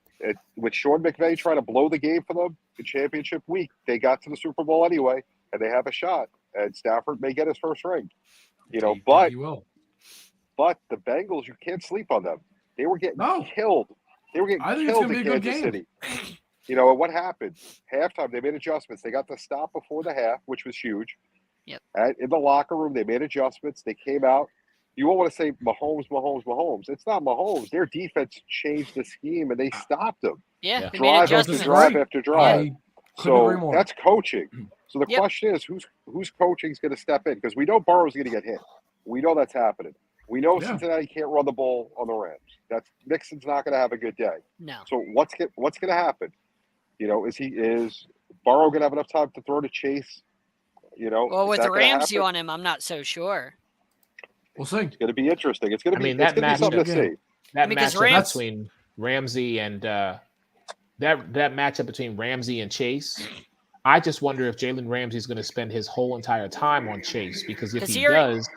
With Sean McVay trying to blow the game for them in championship week, they got to the Super Bowl anyway, and they have a shot. And Stafford may get his first ring. But he will. But the Bengals, you can't sleep on them. They were getting No. killed. They were getting I think it's killed gonna in be a good Kansas game. City. And what happened? Halftime, they made adjustments. They got the stop before the half, which was huge. Yep. In the locker room, they made adjustments. They came out. You all want to say Mahomes. It's not Mahomes. Their defense changed the scheme, and they stopped them. Yeah, we made Drive after adjustments. drive after drive. I couldn't agree So more. that's coaching. So the Yep. question is, who's coaching is going to step in? Because we know Burrow's going to get hit. We know that's happening. We know Yeah. Cincinnati can't run the ball on the Rams. Nixon's not going to have a good day. No. So what's going to happen? Is Burrow going to have enough time to throw to Chase? Well, is with that gonna Ramsey happen? on him, I'm not so sure. We'll see. It's going to be interesting. It's going to be. that It's going to be something to matchup- see. That Because matchup between Ramsey and that matchup between Ramsey and Chase, I just wonder if Jalen Ramsey is going to spend his whole entire time on Chase, because if 'Cause he he already- does,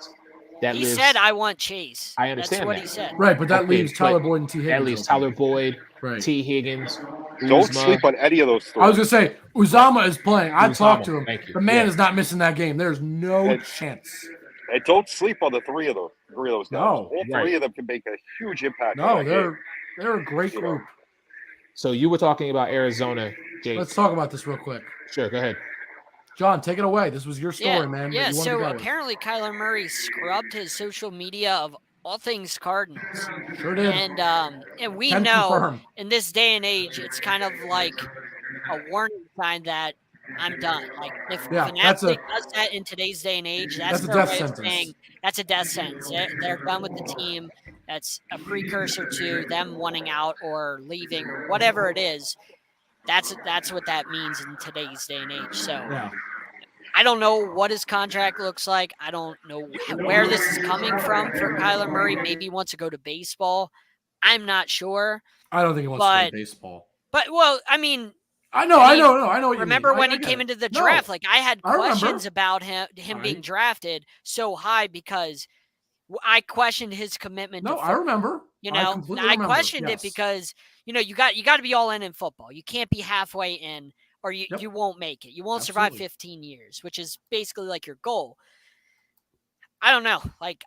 that He leaves, said, "I want Chase." I understand That's what that. he said. Right, but that Okay, leaves Tyler but Boyd and T. Higgins. that leaves open. Tyler Boyd, Right. T. Higgins. Don't Uzma. sleep on any of those three. I was gonna say Uzama is playing. I talked to him. thank you. The man Yeah. is not missing that game. There's no And- chance. And don't sleep on the three of those guys. No. All three Right. of them can make a huge impact. No, on that game. they're a great You know. group. So you were talking about Arizona, Jake. Let's talk about this real quick. Sure, go ahead. John, take it away. This was your story, Yeah, man. that yeah. you wanted to So go with. apparently, Kyler Murray scrubbed his social media of all things Cardinals, Sure did. and we Can know confirm. in this day and age, it's kind of like a warning sign that I'm done. Like if Yeah, an that's athlete does that in today's day and age, that's a their death way of sentence. saying that's a death sentence. They're done with the team. That's a precursor to them wanting out or leaving or whatever it is. That's what that means in today's day and age. So Yeah. I don't know what his contract looks like. I don't know where this is coming from for Kyler Murray. Maybe he wants to go to baseball. I'm not sure. I don't think he wants to play But- baseball. But well, I mean, I know what you remember mean. when I he get came it. into the No. draft? Like I had I remember. questions about him All being right. drafted so high because I questioned his commitment. No, to I football. remember. You I know, completely I remember. questioned Yes. it because you got to be all in football. You can't be halfway in, or you Yep. you won't make it. You won't survive Absolutely. 15 years, which is basically like your goal. I don't know. Like,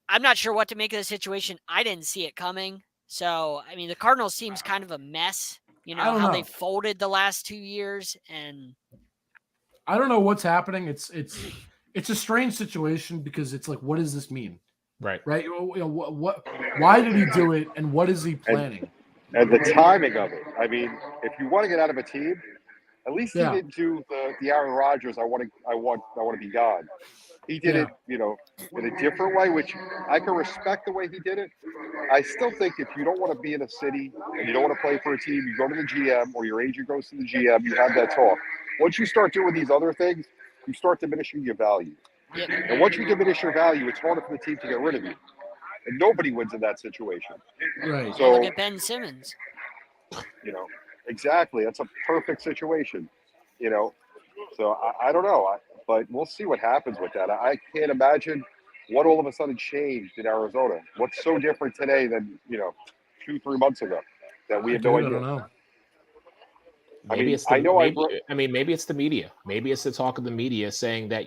I'm not sure what to make of the situation. I didn't see it coming. So, I mean, the Cardinals seems kind of a mess. You I know don't how know. they folded the last 2 years, and I don't know what's happening. It's a strange situation because it's like, what does this mean? Right. Right? What why did he do it, and what is he planning? And the timing of it. I mean, if you want to get out of a team, at least Yeah. he didn't do the Aaron Rodgers. I want to be gone. He did it, in a different way, which I can respect the way he did it. I still think if you don't want to be in a city and you don't want to play for a team, you go to the GM or your agent goes to the GM. You have that talk. Once you start doing these other things, you start diminishing your value. Yep. And once you diminish your value, it's harder for the team to get rid of you. And nobody wins in that situation. Right. So, look at Ben Simmons. exactly. That's a perfect situation, So I don't know. But we'll see what happens with that. I can't imagine what all of a sudden changed in Arizona. What's so different today than, 2-3 months ago that we have no I idea. don't know. Maybe mean, it's the, I know maybe it's the media. Maybe it's the talk of the media saying that,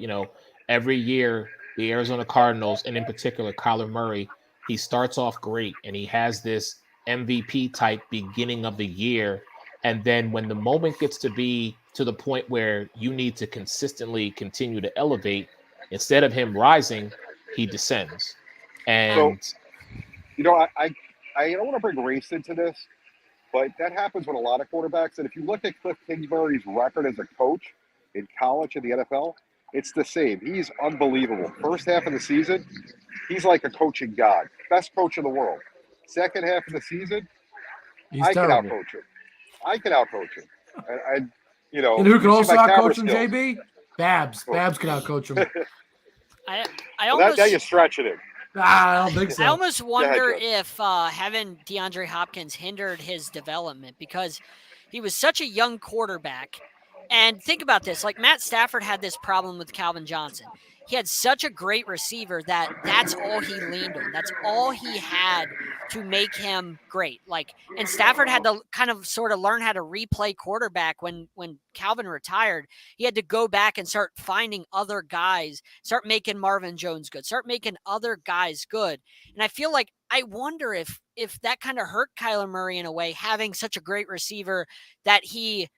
every year the Arizona Cardinals, and in particular Kyler Murray, he starts off great and he has this MVP type beginning of the year. And then when the moment gets to be to the point where you need to consistently continue to elevate, instead of him rising, he descends. And I don't want to bring race into this, but that happens with a lot of quarterbacks. And if you look at Cliff Kingsbury's record as a coach in college and the NFL, it's the same. He's unbelievable. First half of the season, he's like a coaching god. Best coach in the world. Second half of the season, He's I can terrible. outcoach him. And You know who can see also my camera outcoach him, skills. JB? Babs. Babs can outcoach him. I Well, almost now you're stretching it. I don't think so. I almost wonder Joe. if having DeAndre Hopkins hindered his development because he was such a young quarterback. And think about this, like Matt Stafford had this problem with Calvin Johnson. He had such a great receiver that's all he leaned on. That's all he had to make him great. Like, and Stafford had to kind of sort of learn how to replay quarterback when Calvin retired. He had to go back and start finding other guys, start making Marvin Jones good, start making other guys good. And I feel like I wonder if that kind of hurt Kyler Murray in a way, having such a great receiver that he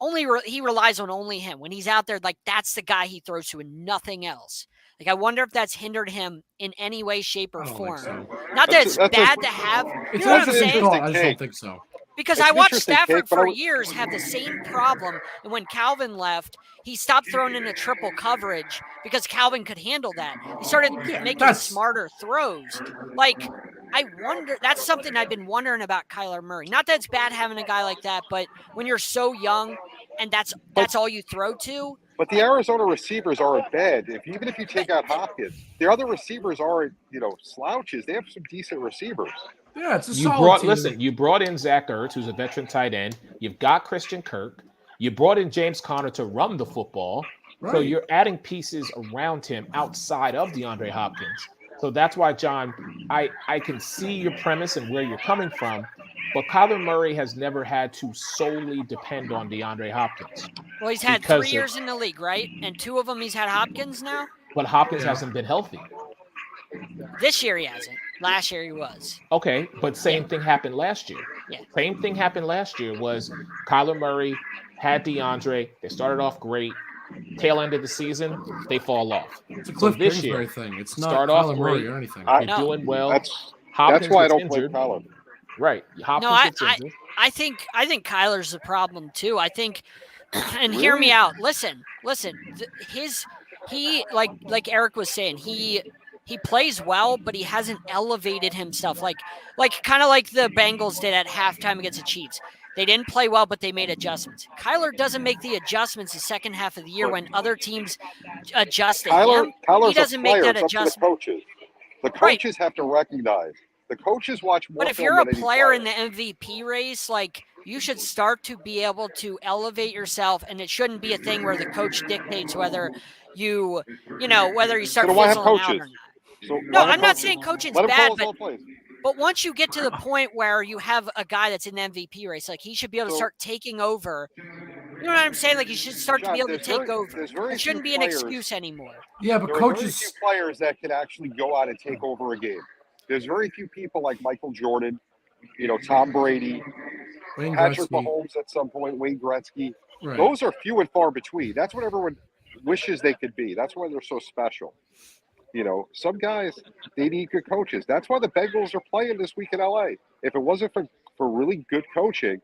relies on only him when he's out there. Like, that's the guy he throws to and nothing else. Like, I wonder if that's hindered him in any way, shape, or form. So. Not that it's bad to have. You know what I'm saying? I just don't think so. Because It's I an watched interesting Stafford take, but for years have the same problem. And when Calvin left, he stopped throwing into triple coverage because Calvin could handle that. He started making smarter throws. Like, I wonder, that's something I've been wondering about Kyler Murray. Not that it's bad having a guy like that, but when you're so young and that's all you throw to. But the Arizona receivers aren't bad. Even if you take out Hopkins, the other receivers aren't, slouches. They have some decent receivers. Yeah, it's a solid team. You brought in Zach Ertz, who's a veteran tight end. You've got Christian Kirk. You brought in James Conner to run the football. Right. So you're adding pieces around him outside of DeAndre Hopkins. So that's why, John, I can see your premise and where you're coming from, but Kyler Murray has never had to solely depend on DeAndre Hopkins. Well, he's had 3 years in the league, right? And 2 of them he's had Hopkins now? But Hopkins hasn't been healthy. This year he hasn't. Last year he was. Okay, but same thing happened last year. Yeah. Same thing happened last year was Kyler Murray had DeAndre. They started off great. Tail end of the season, they fall off. It's a Cliff Kingsbury thing. It's not start Kyler off Murray great. or anything. They're doing well. That's Hopkins why I gets don't injured. play Kyler. Right. Hopkins gets injured. I think Kyler's the problem too. I think, and hear me out. Listen. He like Eric was saying, he plays well, but he hasn't elevated himself. Like kind of like the Bengals did at halftime against the Chiefs. They didn't play well, but they made adjustments. Kyler doesn't make the adjustments the second half of the year when other teams adjust to him. He doesn't make that adjustment. The coaches have to recognize. The coaches watch more. But if you're a player in the MVP race, like, you should start to be able to elevate yourself, and it shouldn't be a thing where the coach dictates whether you start fizzling out or not. No, I'm not saying coaching's bad, but once you get to the point where you have a guy that's in the MVP race, like, he should be able to start taking over. You know what I'm saying? Like, he should start to be able to take over. It shouldn't be an excuse anymore. Yeah, but coaches, very few players that can actually go out and take over a game. There's very few people like Michael Jordan, Tom Brady, Patrick Mahomes at some point, Wayne Gretzky. Right. Those are few and far between. That's what everyone wishes they could be. That's why they're so special. Some guys, they need good coaches. That's why the Bengals are playing this week in LA. If it wasn't for really good coaching,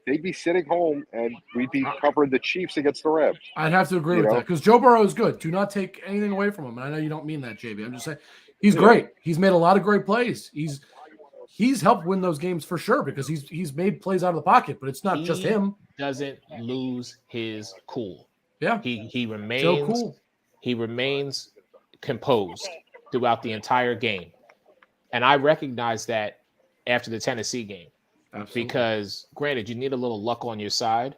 they'd be sitting home and we'd be covering the Chiefs against the Rams. I'd have to agree with that because Joe Burrow is good. Do not take anything away from him. And I know you don't mean that, JB. I'm just saying he's great. He's made a lot of great plays. He's helped win those games for sure because he's made plays out of the pocket, but it's not just him. Doesn't lose his cool. Yeah. He remains so cool. He remains composed throughout the entire game. And I recognize that after the Tennessee game. Absolutely. Because granted, you need a little luck on your side,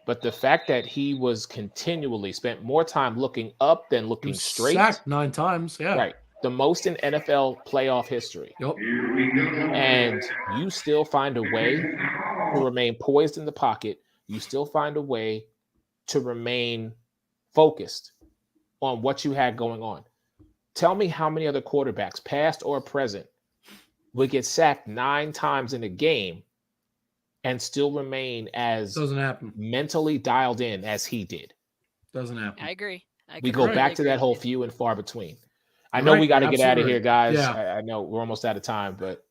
but the fact that he was continually spent more time looking up than looking straight. Sacked 9 times. Yeah. Right. The most in NFL playoff history. Yep. And you still find a way to remain poised in the pocket. You still find a way to remain focused on what you had going on. Tell me how many other quarterbacks, past or present, would get sacked 9 times in a game and still remain as mentally dialed in as he did. Doesn't happen. I agree. We go back to that whole few and far between. I know we got to get out of here, guys. Yeah. I know we're almost out of time, but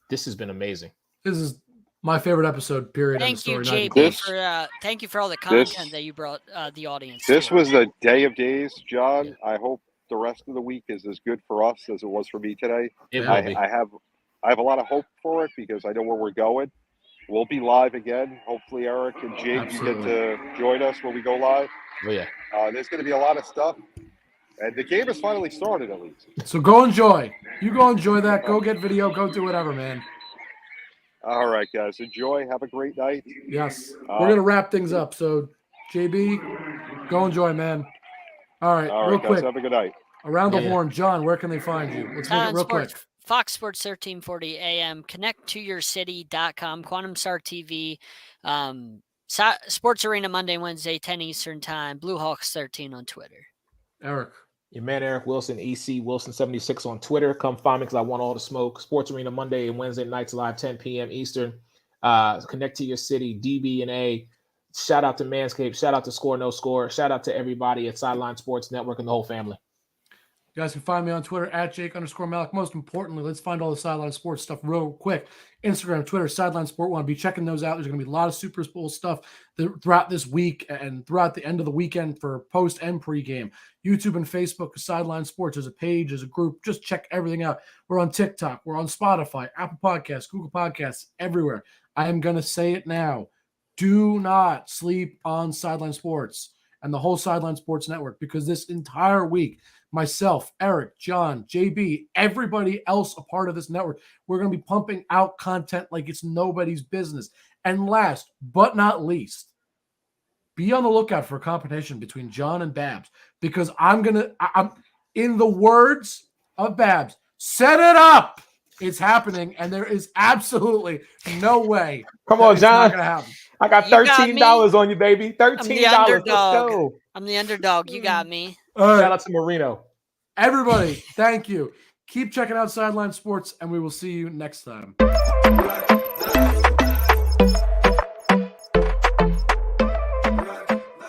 this has been amazing. This is my favorite episode, period. Thank you, JB, thank you for all the content that you brought the audience. This was the day of days, John. Yeah. I hope the rest of the week is as good for us as it was for me today. I have a lot of hope for it because I know where we're going. We'll be live again. Hopefully, Eric and Jake get to join us when we go live. Oh, yeah. There's going to be a lot of stuff. And the game has finally started, at least. So go enjoy. You go enjoy that. Go get video. Go do whatever, man. All right, guys. Enjoy. Have a great night. Yes. We're going to wrap things up. So, JB, go enjoy, man. All right, real guys, quick. Have a good night. Around the horn, John, where can they find you? Let's make it real quick. Fox Sports 1340 AM, connecttoyourcity.com, Quantum Star TV, Sports Arena Monday, Wednesday, 10 Eastern Time, Blue Hawks 13 on Twitter. Eric. Your man Eric Wilson, EC Wilson76 on Twitter. Come find me because I want all the smoke. Sports Arena Monday and Wednesday nights live, 10 p.m. Eastern. Connect to your city, DB&A. Shout out to Manscaped. Shout out to Score No Score. Shout out to everybody at Sideline Sports Network and the whole family. You guys can find me on Twitter at Jake_Malik. Most importantly, let's find all the Sideline Sports stuff real quick. Instagram, Twitter, Sideline Sport One. Be checking those out. There's going to be a lot of Super Bowl stuff throughout this week and throughout the end of the weekend for post and pregame. YouTube and Facebook, Sideline Sports. There's a page, there's a group. Just check everything out. We're on TikTok. We're on Spotify, Apple Podcasts, Google Podcasts, everywhere. I am going to say it now. Do not sleep on Sideline Sports and the whole Sideline Sports Network, because this entire week, myself, Eric, John, JB, everybody else a part of this network, we're going to be pumping out content like it's nobody's business. And last but not least, be on the lookout for a competition between John and Babs, because I'm in the words of Babs, set it up. It's happening, and there is absolutely no way. Come on, John. Not gonna happen. I got $13 on you, baby. $13. Let's go. I'm the underdog. You got me. All right. Shout out to Marino. Everybody, thank you. Keep checking out Sideline Sports, and we will see you next time.